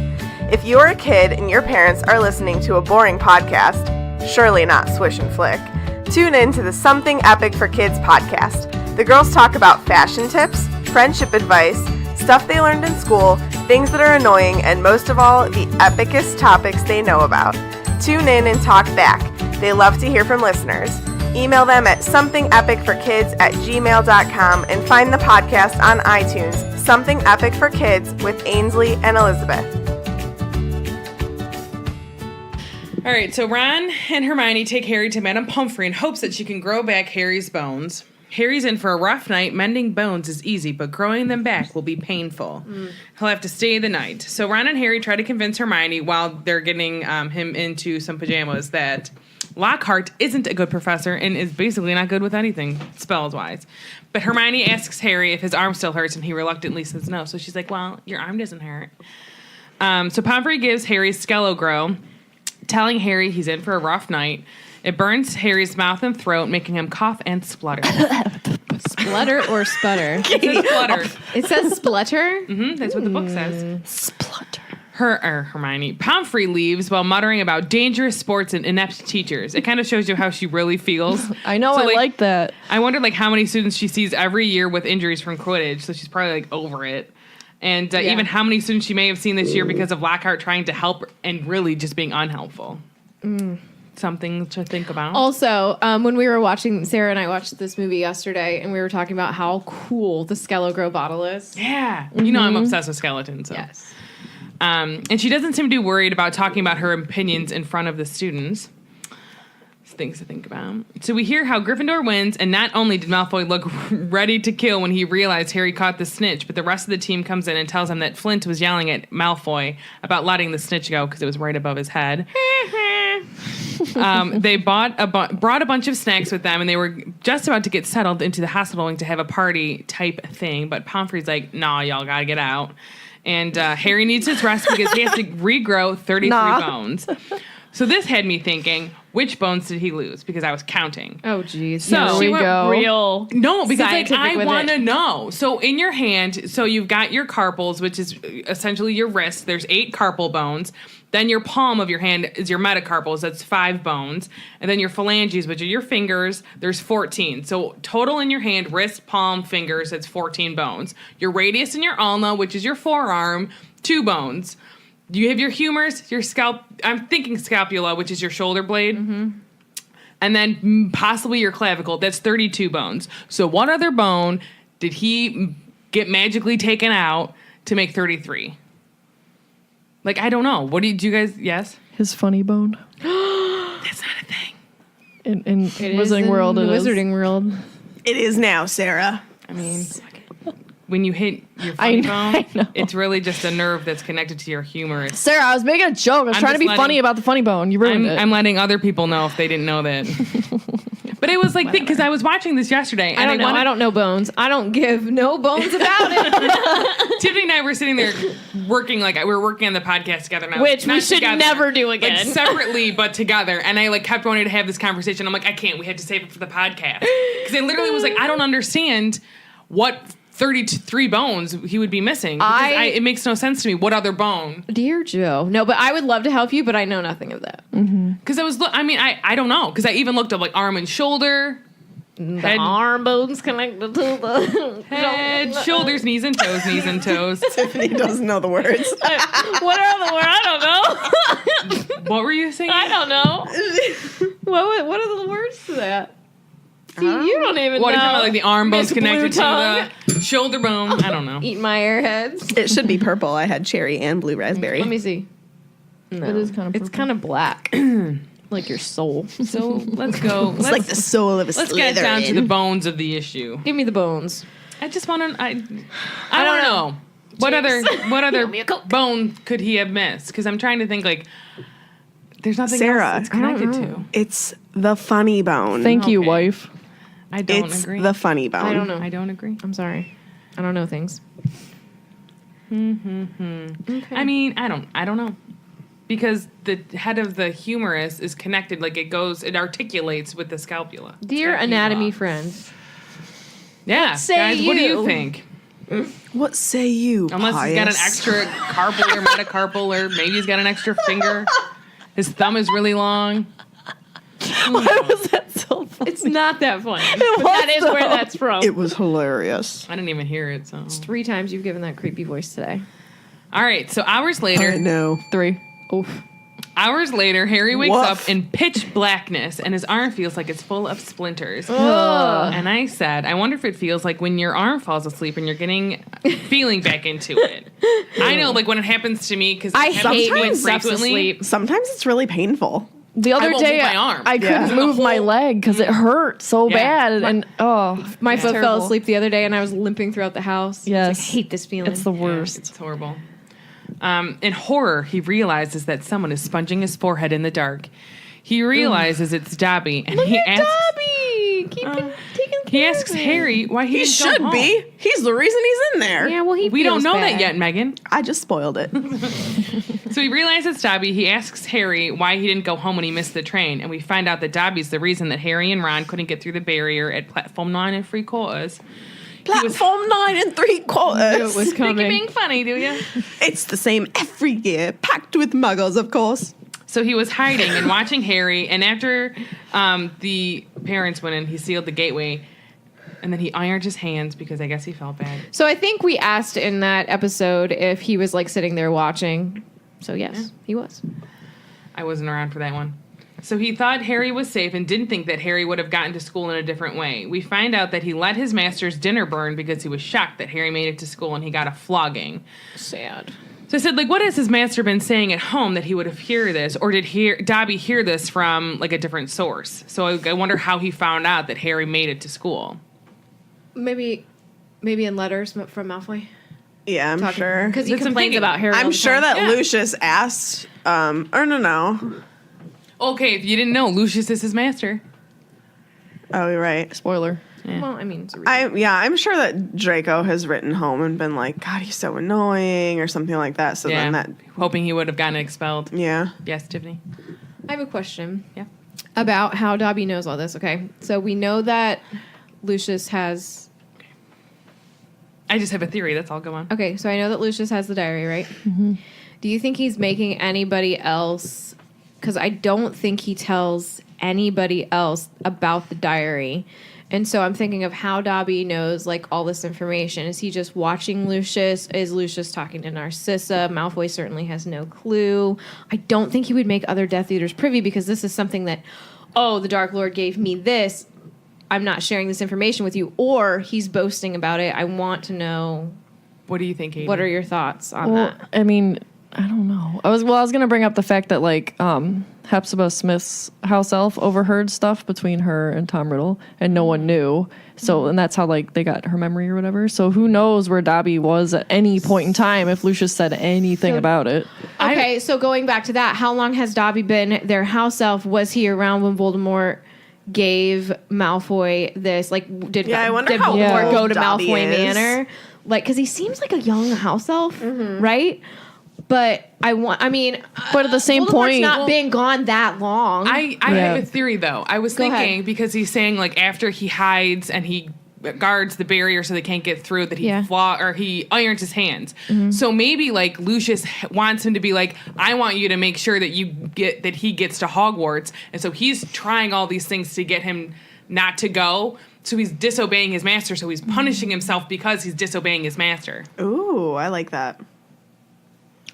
Speaker 4: If you are a kid and your parents are listening to a boring podcast, surely not Swish and Flick, tune in to the Something Epic for Kids podcast. The girls talk about fashion tips, friendship advice, stuff they learned in school, things that are annoying, and most of all, the epicest topics they know about. Tune in and talk back. They love to hear from listeners. Email them at somethingepicforkids@gmail.com and find the podcast on iTunes, Something Epic for Kids with Ainsley and Elizabeth.
Speaker 1: All right, so Ron and Hermione take Harry to Madame Pomfrey in hopes that she can grow back Harry's bones. Harry's in for a rough night. Mending bones is easy, but growing them back will be painful. He'll have to stay the night. So Ron and Harry try to convince Hermione while they're getting him into some pajamas that Lockhart isn't a good professor and is basically not good with anything, spells-wise. But Hermione asks Harry if his arm still hurts, and he reluctantly says no. So she's like, well, your arm doesn't hurt. So Pomfrey gives Harry Skello-Grow, telling Harry he's in for a rough night. It burns Harry's mouth and throat, making him cough and splutter.
Speaker 3: Splutter or sputter?
Speaker 1: It says splutter.
Speaker 3: It says splutter.
Speaker 1: That's what the book says.
Speaker 5: Splutter.
Speaker 1: Hermione. Pomfrey leaves while muttering about dangerous sports and inept teachers. It kind of shows you how she really feels.
Speaker 5: I know,
Speaker 1: So,
Speaker 5: I like that.
Speaker 1: I wonder how many students she sees every year with injuries from Quidditch, so she's probably over it. And even how many students she may have seen this year because of Lockhart trying to help and really just being unhelpful. Something to think about.
Speaker 3: Also, when we were watching, Sarah and I watched this movie yesterday, and we were talking about how cool the Skello-Grow bottle is.
Speaker 1: Yeah. You know I'm obsessed with skeletons. So.
Speaker 3: Yes.
Speaker 1: And she doesn't seem too worried about talking about her opinions in front of the students. Things to think about. So we hear how Gryffindor wins, and not only did Malfoy look ready to kill when he realized Harry caught the snitch, but the rest of the team comes in and tells him that Flint was yelling at Malfoy about letting the snitch go because it was right above his head. They brought a bunch of snacks with them, and they were just about to get settled into the hospital wing to have a party type thing, but Pomfrey's like, nah, y'all gotta get out. And Harry needs his rest because he has to regrow 33 bones. So this had me thinking, which bones did he lose? Because I was counting.
Speaker 3: Oh, geez.
Speaker 1: So
Speaker 3: she
Speaker 5: we
Speaker 3: went
Speaker 5: go.
Speaker 3: real.
Speaker 1: No, because
Speaker 3: scientific
Speaker 1: I
Speaker 3: with
Speaker 1: want to
Speaker 3: it.
Speaker 1: know. So in your hand, so you've got your carpals, which is essentially your wrist. There's 8 carpal bones. Then your palm of your hand is your metacarpals. That's 5 bones. And then your phalanges, which are your fingers, there's 14. So total in your hand, wrist, palm, fingers, that's 14 bones. Your radius and your ulna, which is your forearm, 2 bones. You have your humors, your I'm thinking scapula, which is your shoulder blade. And then possibly your clavicle. That's 32 bones. So what other bone did he get magically taken out to make 33? I don't know. What do you guys, yes?
Speaker 5: His funny bone.
Speaker 1: That's not a thing.
Speaker 5: In Wizarding World, it is.
Speaker 3: Wizarding World.
Speaker 4: It is now, Sarah.
Speaker 1: I mean, when you hit your funny
Speaker 5: I
Speaker 1: bone,
Speaker 5: know.
Speaker 1: it's really just a nerve that's connected to your humerus.
Speaker 5: Sarah, I was making a joke. I was
Speaker 1: I'm
Speaker 5: trying to
Speaker 1: just
Speaker 5: be
Speaker 1: letting-
Speaker 5: funny about the funny bone. You ruined it.
Speaker 1: I'm letting other people know if they didn't know that. But it was because I was watching this yesterday. And
Speaker 3: I don't know. I don't know bones. I don't give no bones about it.
Speaker 1: Tiffany and I were sitting there working, we were working on the podcast together. Now,
Speaker 3: Which we
Speaker 1: not
Speaker 3: should
Speaker 1: together,
Speaker 3: never do again.
Speaker 1: Separately, but together. And I kept wanting to have this conversation. I'm like, I can't. We had to save it for the podcast. Because I literally was I don't understand what 33 bones he would be missing. Because it makes no sense to me. What other bone?
Speaker 3: Dear Joe. No, but I would love to help you, but I know nothing of that.
Speaker 1: Because I don't know. Because I even looked up arm and shoulder.
Speaker 3: The arm bones connected to the
Speaker 1: Head, shoulders, knees and toes, knees and toes.
Speaker 4: Tiffany doesn't know the words.
Speaker 3: What are the words? I don't know.
Speaker 1: What were you saying?
Speaker 3: I don't know. What are the words to that? See, you don't even
Speaker 1: What are you
Speaker 3: know.
Speaker 1: talking about? Like the arm bone's
Speaker 3: Miss
Speaker 1: connected
Speaker 3: Blue
Speaker 1: to the shoulder bone. I don't know.
Speaker 3: Eat my airheads.
Speaker 4: It should be purple. I had cherry and blue raspberry.
Speaker 3: Let me see. No,
Speaker 5: It is kind of
Speaker 3: it's kind of black. Like your soul.
Speaker 1: So let's go.
Speaker 4: It's like the soul of a
Speaker 1: Let's get down to the
Speaker 4: Slytherin.
Speaker 1: bones of the issue.
Speaker 3: Give me the bones.
Speaker 1: I just want to. I don't know. What other
Speaker 3: me a Coke.
Speaker 1: bone could he have missed? Because I'm trying to think. Like, there's nothing
Speaker 4: Sarah,
Speaker 1: else it's connected to.
Speaker 4: It's the funny bone.
Speaker 5: Thank you,
Speaker 1: Okay.
Speaker 5: wife.
Speaker 1: I don't
Speaker 4: It's
Speaker 1: agree.
Speaker 4: the funny bone.
Speaker 3: I don't know.
Speaker 1: I don't agree.
Speaker 3: I'm sorry. I don't know things. Okay.
Speaker 1: I mean, I don't know. Because the head of the humerus is connected, like it articulates with the scapula.
Speaker 3: Dear anatomy friends,
Speaker 1: Yeah,
Speaker 3: say
Speaker 1: guys, what do you
Speaker 3: you?
Speaker 1: think?
Speaker 4: What say you,
Speaker 1: Unless he's got an
Speaker 4: pious?
Speaker 1: extra carpal or metacarpal, or maybe he's got an extra finger. His thumb is really long.
Speaker 5: Why was that so funny?
Speaker 3: it's not that funny. But that is where that's from.
Speaker 4: It was hilarious.
Speaker 1: I didn't even hear it. So
Speaker 3: 3 times you've given that creepy voice today.
Speaker 1: all right. So hours
Speaker 4: I
Speaker 1: later,
Speaker 4: know.
Speaker 5: 3.
Speaker 3: Oof.
Speaker 1: Harry wakes
Speaker 4: Woof.
Speaker 1: up in pitch blackness, and his arm feels like it's full of splinters.
Speaker 3: Ugh.
Speaker 1: And I said, I wonder if it feels like when your arm falls asleep and you're getting feeling back into it. I know, like when it happens to me, because
Speaker 3: I hate when
Speaker 1: frequently.
Speaker 3: stuff's asleep.
Speaker 4: Sometimes it's really painful.
Speaker 5: The other
Speaker 1: won't
Speaker 5: day,
Speaker 1: move my arm.
Speaker 5: I couldn't
Speaker 4: Yeah.
Speaker 5: move my leg because it hurt so
Speaker 1: Yeah.
Speaker 5: bad. And
Speaker 3: My
Speaker 5: it's
Speaker 3: foot fell
Speaker 5: terrible.
Speaker 3: asleep the other day, and I was limping throughout the house.
Speaker 5: Yes.
Speaker 3: I hate this feeling.
Speaker 5: It's the
Speaker 1: Yeah,
Speaker 5: worst.
Speaker 1: it's horrible. In horror, he realizes that someone is sponging his forehead in the dark. He realizes it's Dobby, and he asks.
Speaker 3: Dobby! Keep it taken
Speaker 1: He
Speaker 3: care
Speaker 1: asks
Speaker 3: of it.
Speaker 1: Harry why he
Speaker 4: He
Speaker 1: didn't go
Speaker 4: should
Speaker 1: home.
Speaker 4: be. He's the reason he's in there.
Speaker 3: Yeah, well, he
Speaker 1: We don't
Speaker 3: feels
Speaker 1: know
Speaker 3: bad.
Speaker 1: that yet, Megan.
Speaker 4: I just spoiled it.
Speaker 1: So he realizes it's Dobby. He asks Harry why he didn't go home when he missed the train, and we find out that Dobby's the reason that Harry and Ron couldn't get through the barrier at platform 9 and 3/4.
Speaker 4: Platform 9 3/4.
Speaker 3: It was
Speaker 1: Think you're
Speaker 3: coming.
Speaker 1: being funny, do you?
Speaker 4: It's the same every year, packed with muggles, of course.
Speaker 1: So he was hiding and watching Harry, and after the parents went in, he sealed the gateway, and then he ironed his hands because I guess he felt bad.
Speaker 3: So I think we asked in that episode if he was like sitting there watching. So yes, he was.
Speaker 1: I wasn't around for that one. So he thought Harry was safe and didn't think that Harry would have gotten to school in a different way. We find out that he let his master's dinner burn because he was shocked that Harry made it to school and he got a flogging.
Speaker 3: Sad.
Speaker 1: So I said, like, what has his master been saying at home that he would have heard this? Or did Dobby hear this from, like, a different source? So I wonder how he found out that Harry made it to school.
Speaker 3: Maybe in letters from Malfoy.
Speaker 4: Yeah, I'm sure.
Speaker 3: Because he
Speaker 1: That's what I'm
Speaker 3: complains
Speaker 1: thinking.
Speaker 3: about Harry. all
Speaker 4: I'm
Speaker 3: the
Speaker 4: sure
Speaker 3: time.
Speaker 4: that
Speaker 1: Yeah.
Speaker 4: Lucius asked, or no.
Speaker 1: Okay, if you didn't know, Lucius is his master.
Speaker 4: Oh, you're right.
Speaker 5: Spoiler.
Speaker 1: Yeah.
Speaker 3: Well, I mean, it's a reason.
Speaker 4: I'm sure that Draco has written home and been like, God, he's so annoying, or something like that. So then that,
Speaker 1: Hoping he would have gotten expelled.
Speaker 4: yeah.
Speaker 1: Yes, Tiffany?
Speaker 3: I have a question.
Speaker 1: Yeah.
Speaker 3: About how Dobby knows all this. Okay, so we know that Lucius has.
Speaker 1: I just have a theory. That's all. Go on.
Speaker 3: Okay, so I know that Lucius has the diary, right? Mm-hmm. Do you think he's making anybody else? Because I don't think he tells anybody else about the diary. And so I'm thinking of how Dobby knows like all this information. Is he just watching Lucius? Is Lucius talking to Narcissa? Malfoy certainly has no clue. I don't think he would make other Death Eaters privy because this is something that, oh, the Dark Lord gave me this. I'm not sharing this information with you. Or he's boasting about it. I want to know,
Speaker 1: What do you think, Aiden?
Speaker 3: what are your thoughts on
Speaker 5: Well,
Speaker 3: that?
Speaker 5: I mean, I don't know. I was going to bring up the fact that like Hepzibah Smith's house elf overheard stuff between her and Tom Riddle, and no one knew. So, and that's how like they got her memory or whatever. So who knows where Dobby was at any point in time if Lucius said anything about it.
Speaker 3: Okay, so going back to that, how long has Dobby been their house elf? Was he around when Voldemort gave Malfoy this? Like, did
Speaker 4: Yeah, I wonder
Speaker 3: did
Speaker 4: how
Speaker 3: Voldemort
Speaker 4: old
Speaker 3: go to
Speaker 4: Dobby
Speaker 3: Malfoy
Speaker 4: is.
Speaker 3: Manor? Like, because he seems like a young house elf, right? But I mean,
Speaker 5: But at the same
Speaker 3: Voldemort's
Speaker 5: point,
Speaker 3: not been gone that long.
Speaker 1: I
Speaker 5: Yeah.
Speaker 1: have a theory though. I was
Speaker 3: Go
Speaker 1: thinking
Speaker 3: ahead.
Speaker 1: because he's saying like after he hides and he guards the barrier so they can't get through that he
Speaker 3: Yeah.
Speaker 1: he irons his hands. So maybe like Lucius wants him to be like, I want you to make sure that he gets to Hogwarts, and so he's trying all these things to get him not to go. So he's disobeying his master. So he's punishing himself because he's disobeying his master.
Speaker 4: Ooh, I like that.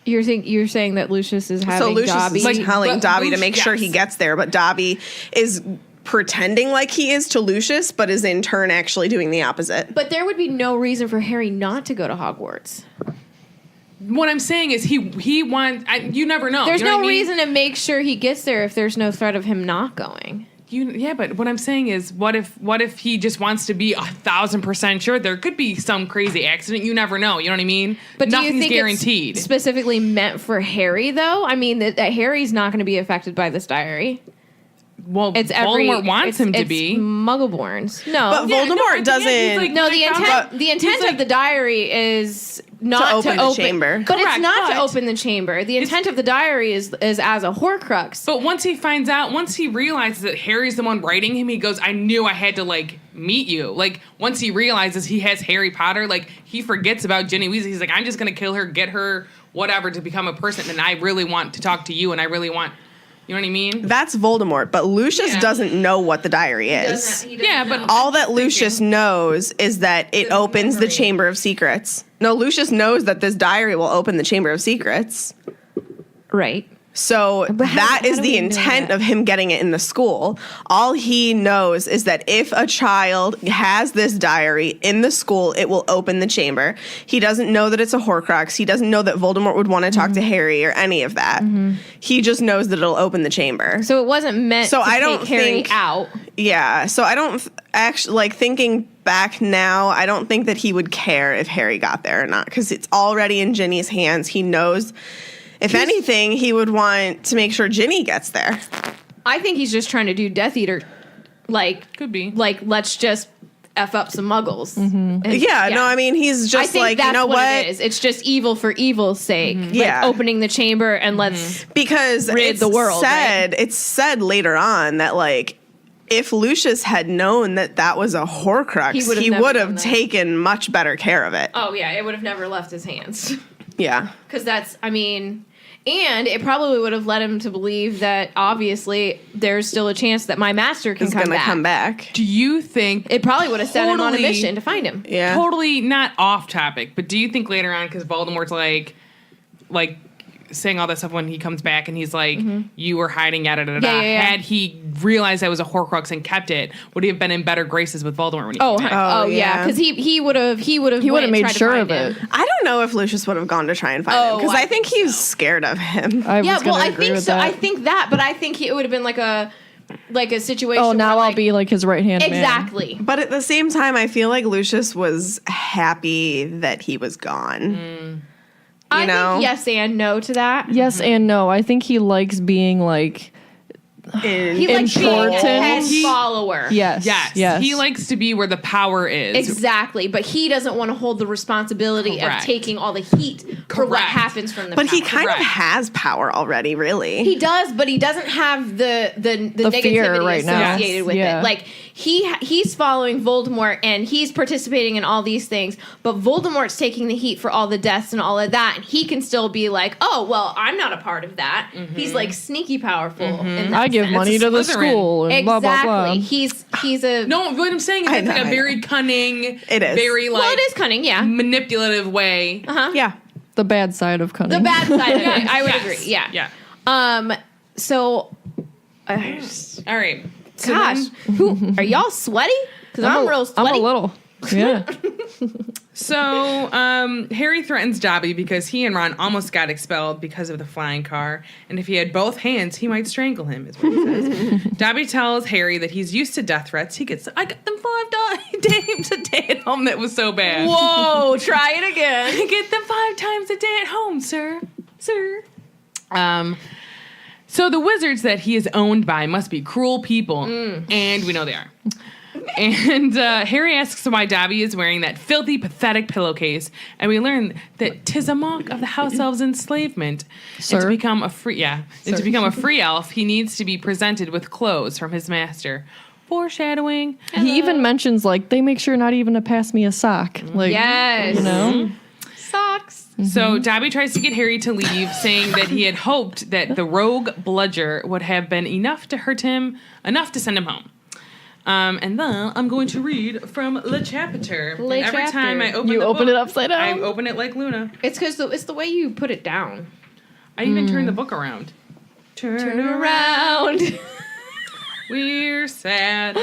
Speaker 3: You're saying that Lucius is having
Speaker 4: So Lucius
Speaker 3: Dobby.
Speaker 4: is telling
Speaker 1: but
Speaker 4: Dobby to
Speaker 1: Lucius-
Speaker 4: make sure he
Speaker 1: yes.
Speaker 4: gets there, but Dobby is pretending like he is to Lucius, but is in turn actually doing the opposite.
Speaker 3: But there would be no reason for Harry not to go to Hogwarts.
Speaker 1: What I'm saying is he wants. You never know.
Speaker 3: There's
Speaker 1: You know
Speaker 3: no
Speaker 1: what I mean?
Speaker 3: reason to make sure he gets there if there's no threat of him not going.
Speaker 1: But what I'm saying is, what if he just wants to be 1,000% sure? There could be some crazy accident. You never know. You know what I mean?
Speaker 3: But
Speaker 1: nothing's
Speaker 3: do you think
Speaker 1: guaranteed.
Speaker 3: it's specifically meant for Harry, though? I mean, that Harry's not going to be affected by this diary.
Speaker 1: Well,
Speaker 3: It's
Speaker 1: Voldemort wants him to
Speaker 3: it's
Speaker 1: be.
Speaker 3: Muggleborns. No,
Speaker 4: But
Speaker 1: Yeah, no,
Speaker 4: Voldemort
Speaker 1: at the end, he's
Speaker 4: doesn't.
Speaker 1: like-
Speaker 3: no. The
Speaker 1: Like,
Speaker 3: intent.
Speaker 1: but
Speaker 3: The intent
Speaker 1: he's
Speaker 3: of the diary is not
Speaker 4: To open the chamber.
Speaker 3: but it's
Speaker 1: Correct,
Speaker 3: not to
Speaker 1: but-
Speaker 3: open the chamber. The intent of the diary is as a Horcrux.
Speaker 1: But once he realizes that Harry's the one writing him, he goes, I knew I had to, like, meet you. Like, once he realizes he has Harry Potter, like, he forgets about Ginny Weasley. He's like, I'm just going to kill her, get her, whatever, to become a person. And I really want to talk to you, and I really want, you know what I mean?
Speaker 4: That's Voldemort, but Lucius
Speaker 1: Yeah.
Speaker 4: doesn't know what the diary is.
Speaker 1: Yeah, but
Speaker 4: All that Lucius knows is that it opens the Chamber of Secrets. No, Lucius knows that this diary will open the Chamber of Secrets.
Speaker 3: Right.
Speaker 4: So that
Speaker 3: how
Speaker 4: is
Speaker 3: do
Speaker 4: the
Speaker 3: we know
Speaker 4: intent
Speaker 3: that?
Speaker 4: of him getting it in the school. All he knows is that if a child has this diary in the school, it will open the chamber. He doesn't know that it's a Horcrux. He doesn't know that Voldemort would want to talk to Harry or any of that. He just knows that it'll open the chamber.
Speaker 3: So it wasn't meant
Speaker 4: So
Speaker 3: to
Speaker 4: I don't
Speaker 3: take Harry
Speaker 4: think-
Speaker 3: out.
Speaker 4: Yeah, so I don't actually, like, thinking back now, I don't think that he would care if Harry got there or not, because it's already in Ginny's hands. He knows, if anything, he would want to make sure Ginny gets there.
Speaker 3: I think he's just trying to do Death Eater, like
Speaker 1: Could be.
Speaker 3: like let's just f up some Muggles. And-
Speaker 4: Yeah, no, I mean, he's
Speaker 3: I
Speaker 4: just
Speaker 3: think
Speaker 4: like,
Speaker 3: that's
Speaker 4: you know
Speaker 3: what
Speaker 4: what?
Speaker 3: it is. It's just evil for evil's sake. Like
Speaker 4: Yeah.
Speaker 3: opening the chamber and let's.
Speaker 4: Because
Speaker 3: rid
Speaker 4: it's
Speaker 3: the world,
Speaker 4: said, it's said later on that, like, if Lucius had known that that was a Horcrux,
Speaker 3: He would've
Speaker 4: he
Speaker 3: never
Speaker 4: would
Speaker 3: done
Speaker 4: have
Speaker 3: that.
Speaker 4: taken much better care of it.
Speaker 3: Oh yeah, it would have never left his hands.
Speaker 4: Yeah.
Speaker 3: Because that's, I mean, and it probably would have led him to believe that obviously there's still a chance that my master can
Speaker 4: He's
Speaker 3: come
Speaker 4: going to
Speaker 3: back.
Speaker 4: come back.
Speaker 1: Do you think...
Speaker 3: It probably would have set him on a
Speaker 1: Totally.
Speaker 3: mission to find him.
Speaker 4: Yeah.
Speaker 1: Totally not off topic, but do you think later on, because Voldemort's like saying all that stuff when he comes back and he's like, you were hiding at it,
Speaker 3: Yeah.
Speaker 1: had he realized that was a Horcrux and kept it, would he have been in better graces with Voldemort when he
Speaker 3: Oh,
Speaker 1: came back?
Speaker 3: oh,
Speaker 4: yeah.
Speaker 3: yeah, because he would have
Speaker 5: made sure of it.
Speaker 4: I don't know if Lucius would have gone to try and find him,
Speaker 3: Oh,
Speaker 4: because
Speaker 3: I
Speaker 4: I think he's scared of him.
Speaker 5: I was
Speaker 3: Yeah,
Speaker 5: gonna
Speaker 3: well, I
Speaker 5: agree
Speaker 3: think
Speaker 5: with
Speaker 3: so.
Speaker 5: that.
Speaker 3: I think that, but I think it would have been like a situation.
Speaker 5: Oh, now
Speaker 3: where,
Speaker 5: I'll be like his right hand man.
Speaker 3: exactly.
Speaker 4: But at the same time, I feel like Lucius was happy that he was gone.
Speaker 3: I
Speaker 4: know?
Speaker 3: think yes and no to that.
Speaker 5: Yes and no. I think he likes being like
Speaker 3: He likes being a
Speaker 5: Important.
Speaker 3: head follower.
Speaker 5: yes,
Speaker 1: Yes. He likes to be where the power is.
Speaker 3: Exactly, but he doesn't want to hold the responsibility
Speaker 1: Correct.
Speaker 3: of taking all the heat for what
Speaker 1: Correct.
Speaker 3: happens from the
Speaker 4: But he
Speaker 3: power.
Speaker 4: kind
Speaker 1: Correct.
Speaker 4: of has power already, really.
Speaker 3: He does, but he doesn't have the negativity
Speaker 5: fear right now.
Speaker 3: associated
Speaker 5: Yes.
Speaker 3: with
Speaker 5: Yeah.
Speaker 3: it. Like he's following Voldemort and he's participating in all these things, but Voldemort's taking the heat for all the deaths and all of that, and he can still be like, "Oh, well, I'm not a part of that." He's like sneaky powerful. In that
Speaker 5: I give
Speaker 3: sense.
Speaker 5: money to the
Speaker 1: Slytherin.
Speaker 5: school and
Speaker 3: Exactly.
Speaker 5: blah blah blah.
Speaker 3: He's a
Speaker 1: No, what I'm saying is
Speaker 4: I
Speaker 1: it's like
Speaker 4: know,
Speaker 1: a
Speaker 4: I
Speaker 1: very cunning,
Speaker 4: It is.
Speaker 1: very like
Speaker 3: well, it is cunning, yeah.
Speaker 1: manipulative way.
Speaker 4: Yeah.
Speaker 5: The bad side of cunning.
Speaker 3: The bad side of it, I would
Speaker 1: Yes.
Speaker 3: agree. Yeah.
Speaker 1: Yeah.
Speaker 3: So,
Speaker 1: All right. So
Speaker 3: gosh,
Speaker 1: then-
Speaker 3: who are y'all sweaty? Because I'm real sweaty.
Speaker 5: I'm a little. Yeah.
Speaker 1: So, Harry threatens Dobby because he and Ron almost got expelled because of the flying car, and if he had both hands, he might strangle him, is what he says. Dobby tells Harry that he's used to death threats. I got them 5 times a day at home. That was so bad.
Speaker 3: Whoa! Try it again.
Speaker 1: I get them 5 times a day at home, sir. So the wizards that he is owned by must be cruel people, and we know they are. And Harry asks why Dobby is wearing that filthy, pathetic pillowcase, and we learn that 'tis a mock of the house elves' enslavement. And
Speaker 5: Sir?
Speaker 1: to become a free elf, he needs to be presented with clothes from his master. Foreshadowing.
Speaker 5: He even mentions like they make sure not even to pass me a sock. Like
Speaker 3: Yes.
Speaker 5: you know.
Speaker 3: Socks.
Speaker 1: So Dobby tries to get Harry to leave, saying that he had hoped that the rogue Bludger would have been enough to hurt him, enough to send him home. And then I'm going to read from Le Chapter.
Speaker 3: Le
Speaker 1: And every
Speaker 3: Chapter.
Speaker 1: time I open
Speaker 5: You
Speaker 1: the
Speaker 5: open
Speaker 1: book,
Speaker 5: it upside down?
Speaker 1: I open it like Luna.
Speaker 3: It's because it's the way you put it down.
Speaker 1: I even turn the book around. Turn around.
Speaker 3: Around.
Speaker 1: We're sad.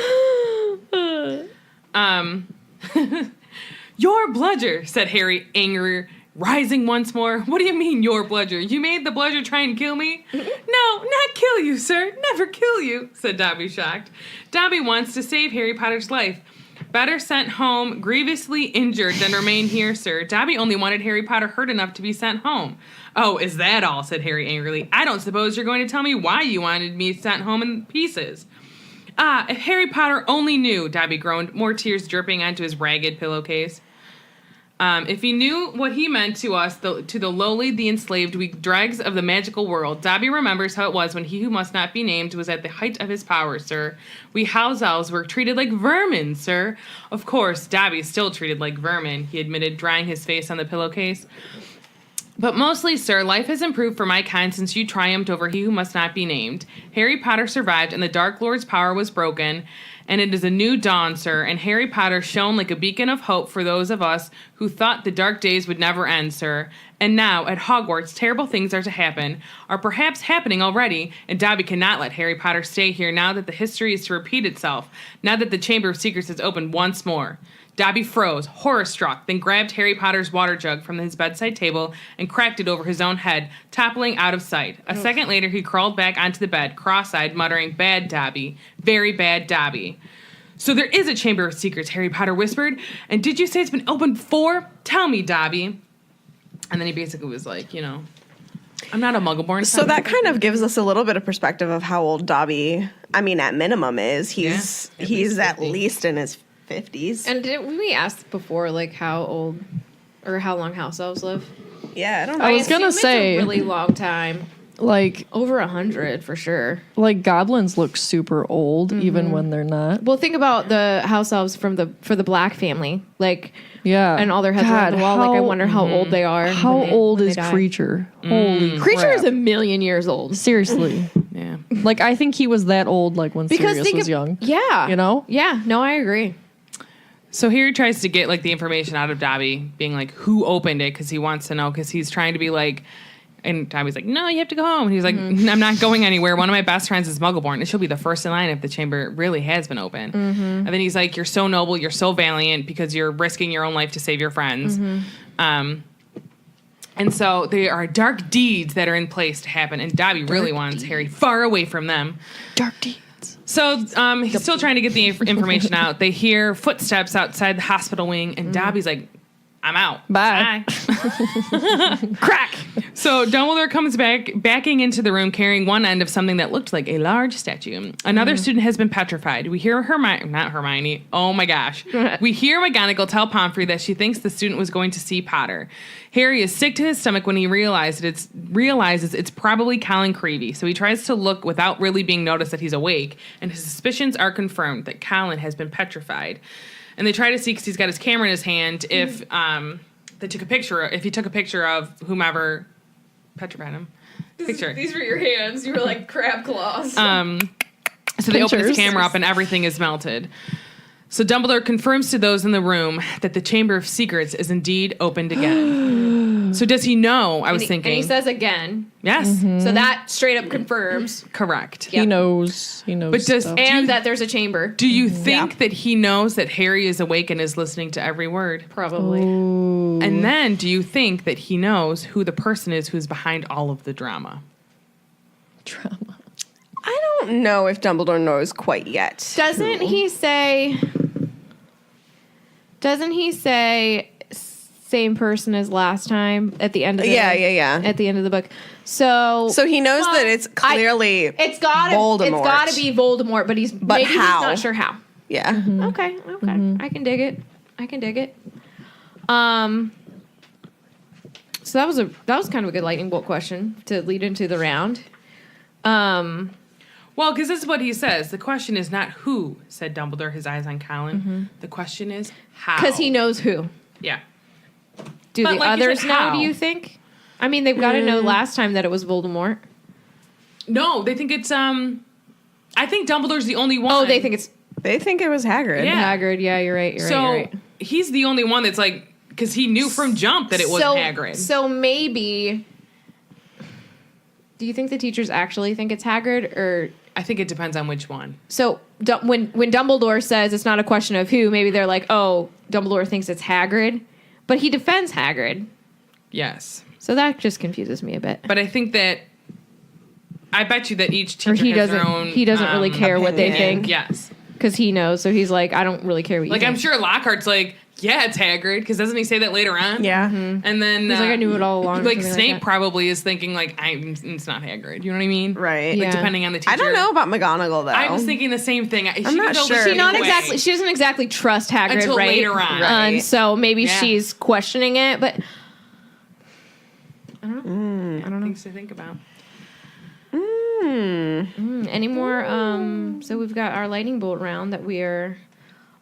Speaker 1: Your Bludger, said Harry, angry, rising once more. What do you mean, your Bludger? You made the Bludger try and kill me? No, not kill you, sir. Never kill you, said Dobby, shocked. Dobby wants to save Harry Potter's life. Better sent home grievously injured than remain here, sir. Dobby only wanted Harry Potter hurt enough to be sent home. Oh, is that all? Said Harry angrily. I don't suppose you're going to tell me why you wanted me sent home in pieces. Ah, if Harry Potter only knew, Dobby groaned, more tears dripping onto his ragged pillowcase. If he knew what he meant to us, to the lowly, the enslaved, weak dregs of the magical world. Dobby remembers how it was when he who must not be named was at the height of his power, sir. We house elves were treated like vermin, sir. Of course, Dobby's still treated like vermin, he admitted, drying his face on the pillowcase. But mostly, sir, life has improved for my kind since you triumphed over he who must not be named. Harry Potter survived, and the Dark Lord's power was broken. And it is a new dawn, sir, and Harry Potter shone like a beacon of hope for those of us who thought the dark days would never end, sir. And now, at Hogwarts, terrible things are to happen, are perhaps happening already, and Dobby cannot let Harry Potter stay here now that the history is to repeat itself, now that the Chamber of Secrets is opened once more. Dobby froze, horror-struck, then grabbed Harry Potter's water jug from his bedside table and cracked it over his own head, toppling out of sight. A second later, he crawled back onto the bed, cross-eyed, muttering, "Bad Dobby. Very bad Dobby." So there is a Chamber of Secrets, Harry Potter whispered. And did you say it's been opened before? Tell me, Dobby. And then he basically was like, you know, I'm not a Muggleborn.
Speaker 4: So that kind of gives us a little bit of perspective of how old Dobby, I mean, at minimum is. He's at least in his 50s.
Speaker 3: And didn't we ask before, like, how old or how long house elves live?
Speaker 4: Yeah, I don't know.
Speaker 5: I was gonna
Speaker 3: assume
Speaker 5: say,
Speaker 3: it's a really long time.
Speaker 5: like
Speaker 3: Over 100 for sure.
Speaker 5: goblins look super old even when they're not.
Speaker 3: Well, think about the house elves for the Black family, like,
Speaker 5: Yeah,
Speaker 3: and all their heads are on the wall. Like, I wonder how old they are.
Speaker 5: How
Speaker 3: when they-
Speaker 5: old
Speaker 3: when they
Speaker 5: is
Speaker 3: die.
Speaker 5: Creature? Holy
Speaker 3: Creature
Speaker 5: crap.
Speaker 3: is 1,000,000 years old.
Speaker 5: Seriously.
Speaker 1: Yeah.
Speaker 5: Like, I think he was that old, like, when Sirius was young.
Speaker 3: Yeah.
Speaker 5: You know?
Speaker 3: Yeah. No, I agree.
Speaker 1: So Harry tries to get, like, the information out of Dobby, being like, who opened it? Because he wants to know, because he's trying to be like, and Dobby's like, no, you have to go home. And he's like, I'm not going anywhere. One of my best friends is Muggleborn, and she'll be the first in line if the chamber really has been open. And then he's like, you're so noble, you're so valiant, because you're risking your own life to save your friends. And so there are dark deeds that are in place to happen, and Dobby really wants Harry far away from them.
Speaker 5: Dark deeds.
Speaker 1: So he's still trying to get the information out. They hear footsteps outside the hospital wing, and Dobby's like, I'm out.
Speaker 5: Bye.
Speaker 1: Crack. So Dumbledore comes backing into the room carrying one end of something that looked like a large statue. Another student has been petrified. We hear not Hermione. Oh my gosh. We hear McGonagall tell Pomfrey that she thinks the student was going to see Potter. Harry is sick to his stomach when he realizes it's probably Colin Creevey. So he tries to look without really being noticed that he's awake, and his suspicions are confirmed that Colin has been petrified. And they try to see, because he's got his camera in his hand, if he took a picture of whomever petrified him.
Speaker 3: These were your hands. You were like crab claws.
Speaker 1: So they open his
Speaker 5: Pictures.
Speaker 1: camera up and everything is melted. So Dumbledore confirms to those in the room that the Chamber of Secrets is indeed opened again. So does he know? I was thinking.
Speaker 3: And he says again.
Speaker 1: Yes,
Speaker 3: So that straight up confirms.
Speaker 1: correct.
Speaker 5: He knows. He knows.
Speaker 1: But does-
Speaker 5: stuff.
Speaker 3: And that there's a chamber.
Speaker 1: Do you think that he knows that Harry is awake and is listening to every word?
Speaker 3: Probably.
Speaker 1: And then do you think that he knows who the person is who's behind all of the drama?
Speaker 5: Drama.
Speaker 4: I don't know if Dumbledore knows quite yet.
Speaker 3: Doesn't he say same person as last time at the end of the
Speaker 4: Yeah.
Speaker 3: at the end of the book? So
Speaker 4: So he knows that it's clearly
Speaker 3: it's gotta be Voldemort, but maybe he's
Speaker 4: how?
Speaker 3: not sure how.
Speaker 4: Yeah.
Speaker 3: Okay. I can dig it. So that was kind of a good lightning bolt question to lead into the round.
Speaker 1: Well, because this is what he says. The question is not who, said Dumbledore, his eyes on Colin. The question is how.
Speaker 3: Because he knows who.
Speaker 1: Yeah.
Speaker 3: Do
Speaker 1: But
Speaker 3: the
Speaker 1: like you
Speaker 3: others
Speaker 1: said,
Speaker 3: know,
Speaker 1: how?
Speaker 3: do you think? I mean, they've got to know last time that it was Voldemort.
Speaker 1: No, they think it's, I think Dumbledore's the only one.
Speaker 3: Oh, they think it's
Speaker 4: They think it was Hagrid.
Speaker 1: Yeah.
Speaker 3: Hagrid. Yeah, you're right.
Speaker 1: So
Speaker 3: You're right.
Speaker 1: he's the only one that's like, because he knew from jump that it was Hagrid.
Speaker 3: So maybe... Do you think the teachers actually think it's Hagrid, or
Speaker 1: I think it depends on which one.
Speaker 3: So when Dumbledore says it's not a question of who, maybe they're like, oh, Dumbledore thinks it's Hagrid, but he defends Hagrid.
Speaker 1: Yes.
Speaker 3: So that just confuses me a bit.
Speaker 1: But I think that I bet you that each
Speaker 3: Or
Speaker 1: teacher
Speaker 3: he
Speaker 1: has their
Speaker 3: doesn't.
Speaker 1: own.
Speaker 3: He doesn't really care what they
Speaker 4: opinion.
Speaker 3: think
Speaker 1: Yes.
Speaker 3: because he knows. So he's like, I don't really care what you
Speaker 1: Like
Speaker 3: think.
Speaker 1: I'm sure Lockhart's like, yeah, it's Hagrid, because doesn't he say that later on?
Speaker 4: Yeah.
Speaker 1: And then
Speaker 3: He's like, I knew it all along, or
Speaker 1: Like
Speaker 3: something like
Speaker 1: Snape
Speaker 3: that.
Speaker 1: probably is thinking like, it's not Hagrid. You know what I mean?
Speaker 4: Right.
Speaker 3: Yeah.
Speaker 1: Like depending on the teacher.
Speaker 4: I don't know about McGonagall though.
Speaker 1: I was thinking the same thing. She
Speaker 4: I'm not
Speaker 1: could go the
Speaker 4: sure.
Speaker 1: same
Speaker 3: She not
Speaker 1: way.
Speaker 3: exactly. She doesn't exactly trust Hagrid,
Speaker 1: Until
Speaker 3: right?
Speaker 1: later on.
Speaker 4: Right.
Speaker 3: So maybe
Speaker 1: Yeah.
Speaker 3: she's questioning it, but I don't know.
Speaker 1: Things to think about.
Speaker 3: Any more? So we've got our lightning bolt round that we are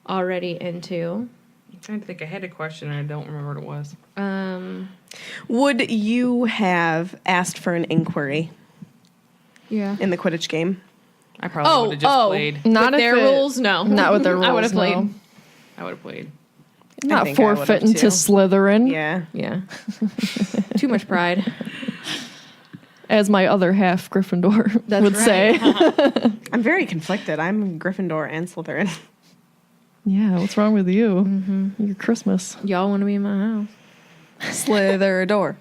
Speaker 3: already into.
Speaker 1: I'm trying to think. I had a question and I don't remember what it was.
Speaker 4: Would you have asked for an inquiry
Speaker 3: Yeah.
Speaker 4: in the Quidditch game?
Speaker 1: I probably would have just played.
Speaker 5: Not
Speaker 3: With
Speaker 5: if
Speaker 3: their
Speaker 5: it-
Speaker 3: rules, no.
Speaker 5: Not with their rules.
Speaker 3: I would have played.
Speaker 5: no.
Speaker 1: I would have played.
Speaker 5: Not
Speaker 4: think I would've
Speaker 5: forfeiting
Speaker 4: too.
Speaker 5: to Slytherin,
Speaker 4: Yeah.
Speaker 3: Yeah. Too much pride.
Speaker 5: as my other half Gryffindor
Speaker 3: That's
Speaker 5: would
Speaker 3: right.
Speaker 5: say.
Speaker 4: I'm very conflicted. I'm Gryffindor and Slytherin.
Speaker 5: Yeah, what's wrong with you? Your Christmas.
Speaker 3: Y'all want to be in my house?
Speaker 4: Slither door.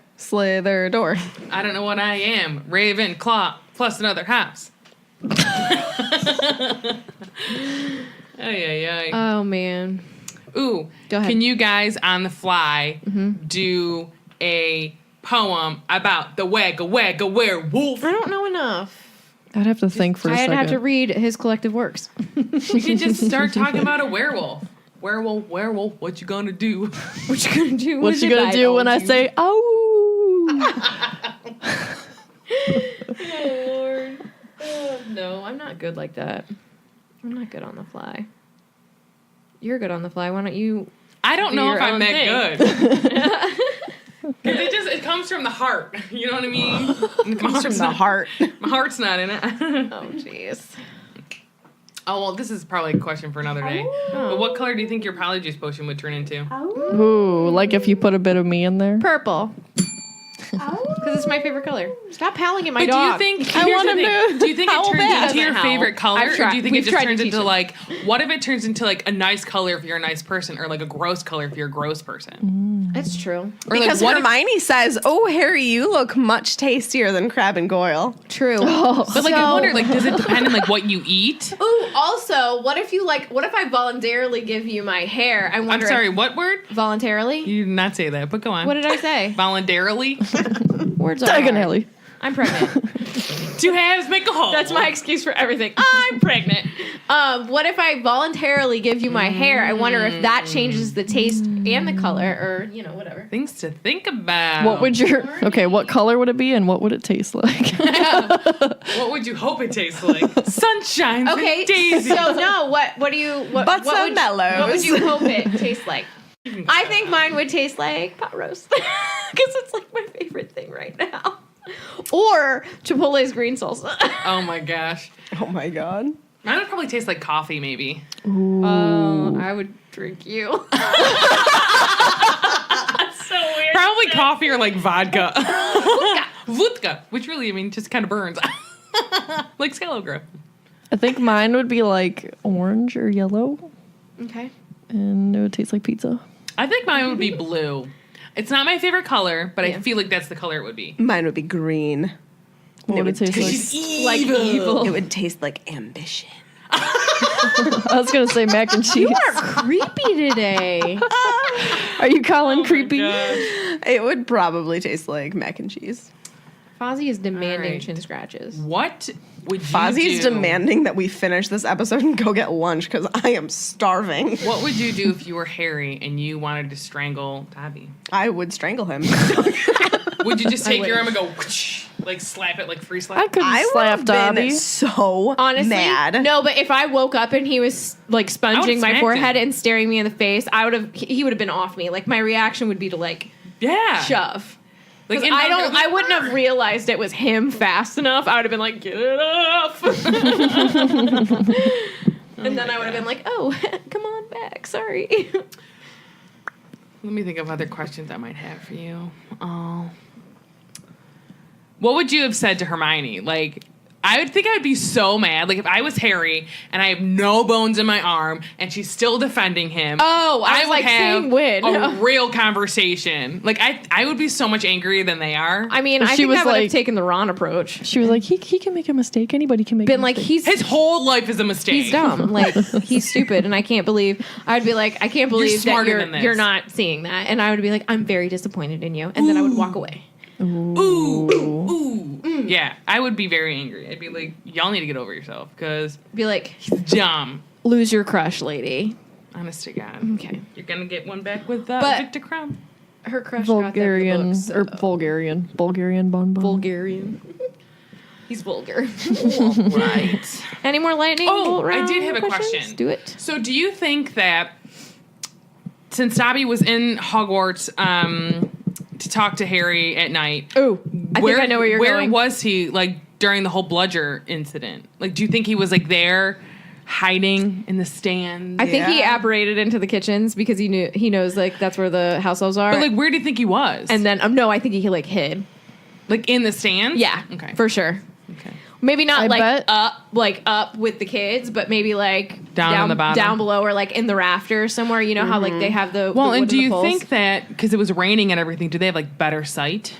Speaker 1: I don't know what I am. Ravenclaw plus another house. Ay.
Speaker 3: Oh man.
Speaker 1: Ooh,
Speaker 3: Go ahead.
Speaker 1: can you guys on the fly do a poem about the wagga werewolf?
Speaker 3: I don't know enough.
Speaker 5: I'd have to think for a
Speaker 3: I'd
Speaker 5: second.
Speaker 3: have to read his collective works.
Speaker 1: You could just start talking about a werewolf. Werewolf, what you gonna do?
Speaker 3: What you gonna do?
Speaker 5: What you gonna do when I say, oh?
Speaker 3: Oh Lord. No, I'm not good like that. I'm not good on the fly. You're good on the fly. Why don't you?
Speaker 1: I don't
Speaker 3: Do
Speaker 1: know
Speaker 3: your
Speaker 1: if I'm
Speaker 3: own
Speaker 1: that
Speaker 3: thing.
Speaker 1: good. Because it comes from the heart. You know what I mean? It comes
Speaker 4: From the heart.
Speaker 1: My heart's not in it.
Speaker 3: Oh jeez.
Speaker 1: Oh, well, this is probably a question for another day. But what color do you think your Polyjuice potion would turn into?
Speaker 5: Ooh, like if you put a bit of me in there.
Speaker 3: Purple. Because it's my favorite color. Stop howling at my
Speaker 1: But
Speaker 3: dog.
Speaker 1: do you think,
Speaker 3: I
Speaker 1: here's
Speaker 3: want
Speaker 1: the
Speaker 3: him
Speaker 1: thing,
Speaker 3: to
Speaker 1: do you think it
Speaker 3: howl
Speaker 1: turns
Speaker 3: back.
Speaker 1: into your
Speaker 3: Doesn't howl.
Speaker 1: favorite color?
Speaker 3: I've
Speaker 1: Or
Speaker 3: tried-
Speaker 1: do you think
Speaker 3: we've
Speaker 1: it just
Speaker 3: tried to
Speaker 1: turns
Speaker 3: teach
Speaker 1: into
Speaker 3: him.
Speaker 1: like, what if it turns into like a nice color if you're a nice person or like a gross color if you're a gross person?
Speaker 3: That's true.
Speaker 1: Or like,
Speaker 4: Because
Speaker 1: what if-
Speaker 4: Hermione says, "Oh, Harry, you look much tastier than Crab and Goyle."
Speaker 3: True.
Speaker 1: but like I wonder, like, does it depend on like what you eat?
Speaker 3: Ooh, also, what if I voluntarily give you my hair? I
Speaker 1: I'm
Speaker 3: wonder.
Speaker 1: sorry, what word?
Speaker 3: Voluntarily?
Speaker 1: You did not say that, but go on.
Speaker 3: What did I say?
Speaker 1: Voluntarily?
Speaker 3: Words are hard.
Speaker 5: Diagonally.
Speaker 3: I'm pregnant.
Speaker 1: Two halves make a whole.
Speaker 3: That's my excuse for everything. I'm pregnant. What if I voluntarily give you my hair? I wonder if that changes the taste and the color, or whatever.
Speaker 1: Things to think about.
Speaker 5: What would what color would it be and what would it taste like?
Speaker 1: What would you hope it tastes like? Sunshine.
Speaker 3: Okay,
Speaker 1: Daisy.
Speaker 3: so no, what do you what
Speaker 4: Butts
Speaker 3: what
Speaker 4: and
Speaker 3: would,
Speaker 4: mellows.
Speaker 3: what would you hope it tastes like? I think mine would taste like pot roast because it's like my favorite thing right now. Or Chipotle's green salsa.
Speaker 1: Oh my gosh.
Speaker 4: Oh my god.
Speaker 1: Mine would probably taste like coffee, maybe.
Speaker 3: Oh, I would drink you. That's so weird.
Speaker 1: Probably coffee or like vodka. Vodka, which really, I mean, just kind of burns. Like Skelegraph.
Speaker 5: I think mine would be like orange or yellow,
Speaker 3: Okay.
Speaker 5: and it would taste like pizza.
Speaker 1: I think mine would be blue. It's not my favorite color, but I feel like that's the color it would be.
Speaker 4: Mine would be green.
Speaker 5: What would it taste like?
Speaker 3: Like evil.
Speaker 4: It would taste like ambition.
Speaker 5: I was gonna say mac and cheese.
Speaker 3: Creepy today.
Speaker 5: Are you calling creepy?
Speaker 4: It would probably taste like mac and cheese.
Speaker 3: Fozzie is demanding
Speaker 1: Alright.
Speaker 3: chin scratches.
Speaker 1: What would you
Speaker 4: Fozzie's
Speaker 1: do?
Speaker 4: demanding that we finish this episode and go get lunch because I am starving.
Speaker 1: What would you do if you were Harry and you wanted to strangle Dobby?
Speaker 4: I would strangle him.
Speaker 1: Would you just take your arm and go, whoosh, like slap it like free slap?
Speaker 5: I couldn't
Speaker 4: I would
Speaker 5: slap
Speaker 4: have
Speaker 5: Dobby.
Speaker 4: been so
Speaker 3: Honestly,
Speaker 4: mad.
Speaker 3: no. But if I woke up and he was like sponging my
Speaker 1: smacked
Speaker 3: forehead
Speaker 1: him.
Speaker 3: and staring me in the face, he would have been off me. Like my reaction would be to like
Speaker 1: Yeah.
Speaker 3: shove.
Speaker 1: Like,
Speaker 3: 'Cause I wouldn't have realized it was him fast enough. I would have been like, get it off. And then I would have been like, oh, come on back. Sorry.
Speaker 1: Let me think of other questions I might have for you. Oh. What would you have said to Hermione? Like, I would think I'd be so mad. Like if I was Harry and I have no bones in my arm and she's still defending him.
Speaker 3: Oh, I was
Speaker 1: would
Speaker 3: like,
Speaker 1: have
Speaker 3: same win.
Speaker 1: a real conversation. Like I would be so much angrier than they are.
Speaker 3: I mean,
Speaker 5: But
Speaker 3: I
Speaker 5: she
Speaker 3: think
Speaker 5: was
Speaker 3: I would have
Speaker 5: like-
Speaker 3: taken the Ron approach.
Speaker 5: She was like, he can make a mistake. Anybody can make a
Speaker 3: Been like,
Speaker 5: mistake.
Speaker 3: he's
Speaker 1: His whole life is a mistake.
Speaker 3: he's dumb. Like he's stupid, and I can't believe. I'd be like, I can't believe that
Speaker 1: smarter than this.
Speaker 3: you're not seeing that, and I would be like, I'm very disappointed in you, and then I would walk away.
Speaker 1: Ooh. Yeah, I would be very angry. I'd be like, y'all need to get over yourself because
Speaker 3: Be like,
Speaker 1: dumb.
Speaker 3: lose your crush, lady.
Speaker 1: Honest to God.
Speaker 3: Okay.
Speaker 1: You're going to get one back with
Speaker 3: But-
Speaker 1: Victor Crumb.
Speaker 3: Her crush
Speaker 5: Bulgarian
Speaker 3: got that
Speaker 5: or
Speaker 3: book, so-
Speaker 5: Bulgarian bonbon.
Speaker 3: Bulgarian. He's vulgar.
Speaker 1: Right.
Speaker 3: Any more lightning?
Speaker 1: Oh,
Speaker 3: bolt
Speaker 1: I
Speaker 3: round
Speaker 1: did have a
Speaker 3: questions?
Speaker 1: question.
Speaker 3: Do it.
Speaker 1: So do you think that since Dobby was in Hogwarts to talk to Harry at night,
Speaker 3: Oh, I think I know where you're going.
Speaker 1: Where was he, like, during the whole Bludger incident? Like, do you think he was, like, there hiding in the stands?
Speaker 3: I think he
Speaker 4: Yeah.
Speaker 3: apparated into the kitchens because he knows like that's where the house elves are.
Speaker 1: But, like, where do you think he was?
Speaker 3: and then no, I think he like hid.
Speaker 1: like, in the stands?
Speaker 3: Yeah,
Speaker 1: Okay.
Speaker 3: for sure.
Speaker 1: Okay.
Speaker 3: Maybe not
Speaker 5: I
Speaker 3: like
Speaker 5: bet.
Speaker 3: up with the kids, but maybe like
Speaker 1: Down on the bottom.
Speaker 3: down below, or like in the rafters somewhere. You know how like they have the
Speaker 1: Well,
Speaker 3: the
Speaker 1: and
Speaker 3: wood
Speaker 1: do
Speaker 3: the
Speaker 1: you
Speaker 3: poles?
Speaker 1: think that, because it was raining and everything, do they have, like, better sight?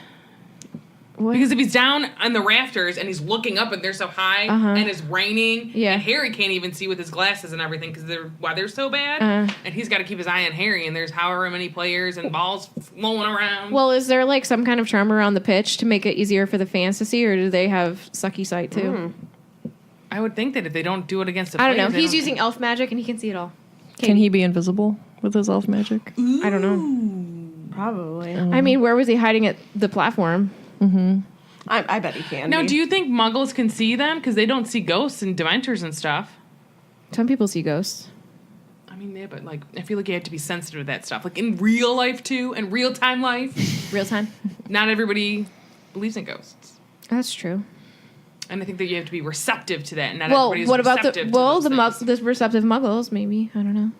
Speaker 3: What?
Speaker 1: Because if he's down on the rafters and he's looking up and they're so high and it's raining,
Speaker 3: Yeah.
Speaker 1: and Harry can't even see with his glasses and everything because the weather's so bad, and he's got to keep his eye on Harry, and there's however many players and balls flowing around.
Speaker 3: Well, is there like some kind of charm around the pitch to make it easier for the fans to see, or do they have sucky sight too?
Speaker 1: I would think that if they don't do it against the
Speaker 3: I don't
Speaker 1: players,
Speaker 3: know.
Speaker 1: they
Speaker 3: He's
Speaker 1: don't-
Speaker 3: using elf magic and he can see it all.
Speaker 5: Can he be invisible with his elf magic?
Speaker 3: I don't know.
Speaker 4: Probably.
Speaker 3: I mean, where was he hiding at the platform?
Speaker 4: I bet he can.
Speaker 1: Now,
Speaker 4: be.
Speaker 1: do you think Muggles can see them? Because they don't see ghosts and Dementors and stuff.
Speaker 3: Some people see ghosts.
Speaker 1: I mean, yeah, but, like, I feel like you have to be sensitive to that stuff. Like, in real life, too, in real-time life,
Speaker 3: Real time.
Speaker 1: not everybody believes in ghosts.
Speaker 3: That's true.
Speaker 1: And I think that you have to be receptive to that. And not
Speaker 3: Well,
Speaker 1: everybody's
Speaker 3: what about
Speaker 1: receptive
Speaker 3: the
Speaker 1: to those things.
Speaker 3: the receptive muggles? Maybe I don't know.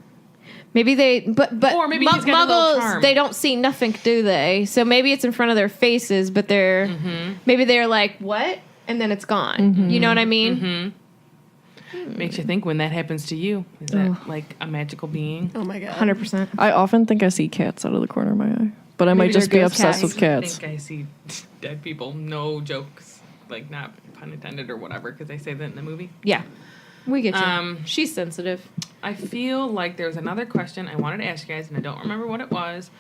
Speaker 3: Maybe they, but
Speaker 1: Or maybe he's got a little
Speaker 3: muggles
Speaker 1: charm.
Speaker 3: they don't see nothing, do they? So maybe it's in front of their faces, but they're maybe they're like what, and then it's gone. You know what I mean?
Speaker 1: Makes you think when that happens to you. Is that like a magical being?
Speaker 4: Oh my god.
Speaker 3: 100%.
Speaker 5: I often think I see cats out of the corner of my eye, but I
Speaker 3: Maybe
Speaker 5: might just
Speaker 3: they're
Speaker 5: be
Speaker 3: ghost
Speaker 5: obsessed
Speaker 3: cats.
Speaker 5: with cats.
Speaker 1: I think I see dead people. No jokes. Like, not pun intended or whatever, because they say that in the movie.
Speaker 3: Yeah, we get you.
Speaker 1: Um,
Speaker 3: She's sensitive.
Speaker 1: I feel like there was another question I wanted to ask you guys, and I don't remember what it was.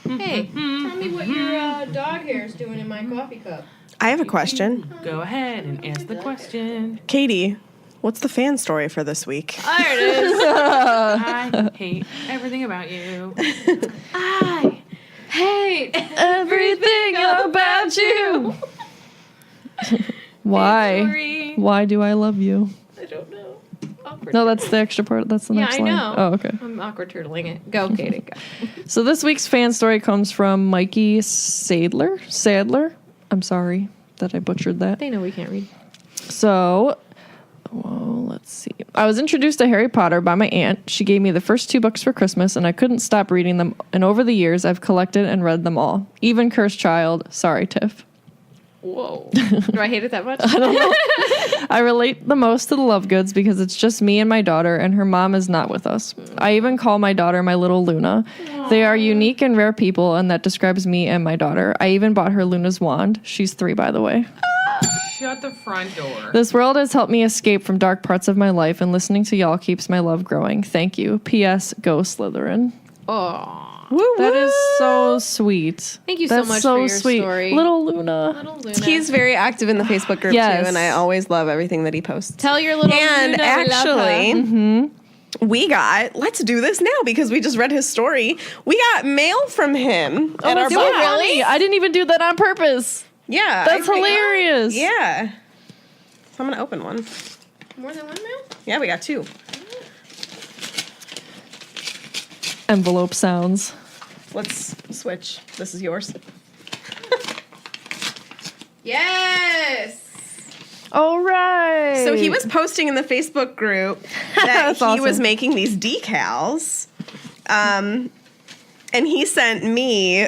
Speaker 3: Hey, tell me what your dog hair is doing in my coffee cup.
Speaker 4: I have a question.
Speaker 1: Go ahead and ask the question.
Speaker 4: Katie, what's the fan story for this week?
Speaker 3: There it is.
Speaker 1: I hate everything about you.
Speaker 3: I hate
Speaker 5: Everything about you. Why?
Speaker 1: Sorry.
Speaker 5: Why do I love you?
Speaker 3: I don't know. Awkward.
Speaker 5: No, that's the extra part. That's the
Speaker 3: Yeah,
Speaker 5: next
Speaker 3: I
Speaker 5: line.
Speaker 3: know.
Speaker 5: Oh, okay.
Speaker 3: I'm awkward turtling it. Go, Katie. Go.
Speaker 5: So this week's fan story comes from Mikey Sadler. I'm sorry that I butchered that.
Speaker 3: They know we can't read.
Speaker 5: So, well, let's see. I was introduced to Harry Potter by my aunt. She gave me the first 2 books for Christmas, and I couldn't stop reading them. And over the years, I've collected and read them all. Even Cursed Child. Sorry, Tiff.
Speaker 3: Whoa. Do I hate it that much?
Speaker 5: I relate the most to the Lovegoods because it's just me and my daughter, and her mom is not with us. I even call my daughter my little Luna. They are unique and rare people, and that describes me and my daughter. I even bought her Luna's wand. She's 3, by the way.
Speaker 1: Shut the front door.
Speaker 5: This world has helped me escape from dark parts of my life, and listening to y'all keeps my love growing. Thank you. P.S. Go Slytherin.
Speaker 3: Oh.
Speaker 5: That is so sweet.
Speaker 3: Thank you so
Speaker 5: That's
Speaker 3: much
Speaker 5: so
Speaker 3: for your
Speaker 5: sweet.
Speaker 3: story.
Speaker 5: Little Luna.
Speaker 3: Little Luna.
Speaker 4: He's very active in the Facebook group
Speaker 5: Yes.
Speaker 4: too, and I always love everything that he posts.
Speaker 3: Tell your little
Speaker 4: And
Speaker 3: Luna we love her.
Speaker 4: actually, let's do this now because we just read his story. We got mail from him at our
Speaker 5: That's
Speaker 4: box.
Speaker 5: so funny. I didn't even do that on purpose.
Speaker 4: Yeah.
Speaker 5: That's hilarious.
Speaker 4: Yeah. So I'm going to open one.
Speaker 3: More than one mail?
Speaker 4: Yeah, we got 2.
Speaker 5: Envelope sounds.
Speaker 4: Let's switch. This is yours.
Speaker 3: Yes.
Speaker 5: All right.
Speaker 4: So he was posting in the Facebook group that
Speaker 5: That's
Speaker 4: he
Speaker 5: awesome.
Speaker 4: was making these decals. And he sent me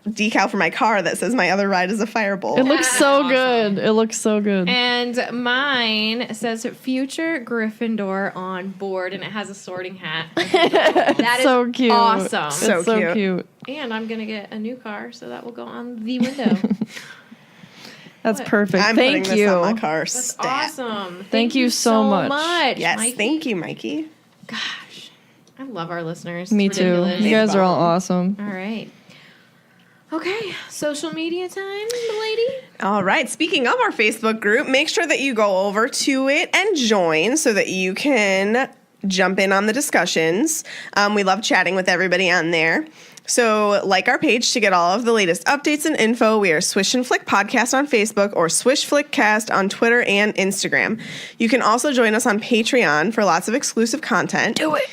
Speaker 4: decal for my car that says my other ride is a firebolt.
Speaker 5: It looks so good. It looks so good.
Speaker 3: And mine says future Gryffindor on board, and it has a sorting hat. That is
Speaker 5: so cute.
Speaker 3: awesome.
Speaker 5: It's so cute.
Speaker 3: And I'm going to get a new car, so that will go on the window.
Speaker 5: That's perfect.
Speaker 4: I'm
Speaker 5: Thank
Speaker 4: putting
Speaker 5: you.
Speaker 4: this on my car.
Speaker 3: That's
Speaker 4: Stat.
Speaker 3: awesome.
Speaker 5: Thank you so much.
Speaker 4: Yes,
Speaker 3: Mikey.
Speaker 4: thank you, Mikey.
Speaker 3: Gosh, I love our listeners.
Speaker 5: Me
Speaker 3: It's
Speaker 5: too.
Speaker 3: ridiculous.
Speaker 5: You guys are all awesome.
Speaker 3: All right. Okay, social media time, lady.
Speaker 4: All right. Speaking of our Facebook group, make sure that you go over to it and join so that you can jump in on the discussions. We love chatting with everybody on there. So like our page to get all of the latest updates and info. We are Swish and Flick Podcast on Facebook or Swish Flick Cast on Twitter and Instagram. You can also join us on Patreon for lots of exclusive content. Do it.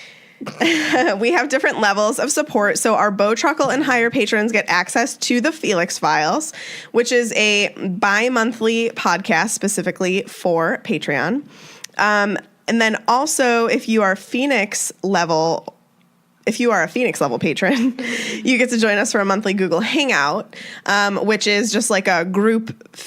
Speaker 4: We have different levels of support. So our Bowtruckle and higher patrons get access to the Felix Files, which is a bi-monthly podcast specifically for Patreon. And then also if you are a Phoenix level patron, you get to join us for a monthly Google Hangout, which is just like a group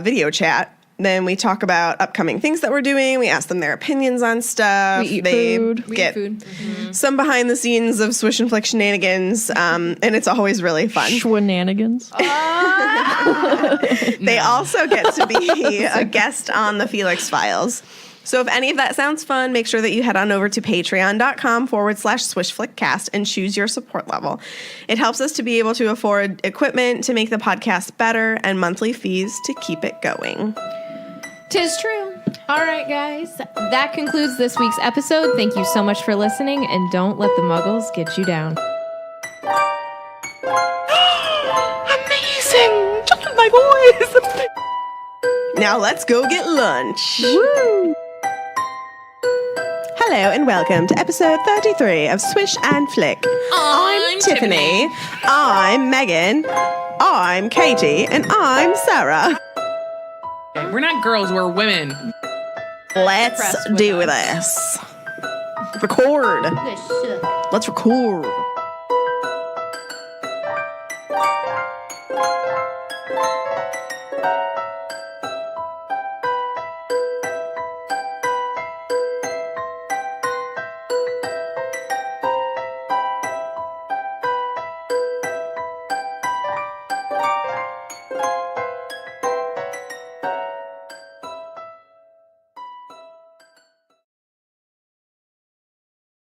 Speaker 4: video chat. Then we talk about upcoming things that we're doing. We ask them their opinions on stuff.
Speaker 5: We eat
Speaker 4: they
Speaker 5: food.
Speaker 4: get
Speaker 3: Food.
Speaker 4: some behind the scenes of Swish and Flick shenanigans, and it's always really fun.
Speaker 5: Schwananigans.
Speaker 4: They also get to be a guest on the Felix Files. So if any of that sounds fun, make sure that you head on over to patreon.com/swishflickcast and choose your support level. It helps us to be able to afford equipment to make the podcast better and monthly fees to keep it going.
Speaker 3: 'Tis true. All right, guys. That concludes this week's episode. Thank you so much for listening, and don't let the muggles get you down.
Speaker 4: Amazing! Just with my voice! Now let's go get lunch. Woo! Hello and welcome to episode 33 of Swish and Flick. I'm Tiffany. I'm Megan. I'm Katie. And I'm Sarah.
Speaker 1: We're not girls, we're women.
Speaker 4: Let's
Speaker 3: Impressed with
Speaker 4: do
Speaker 3: us.
Speaker 4: this. Record. Let's record.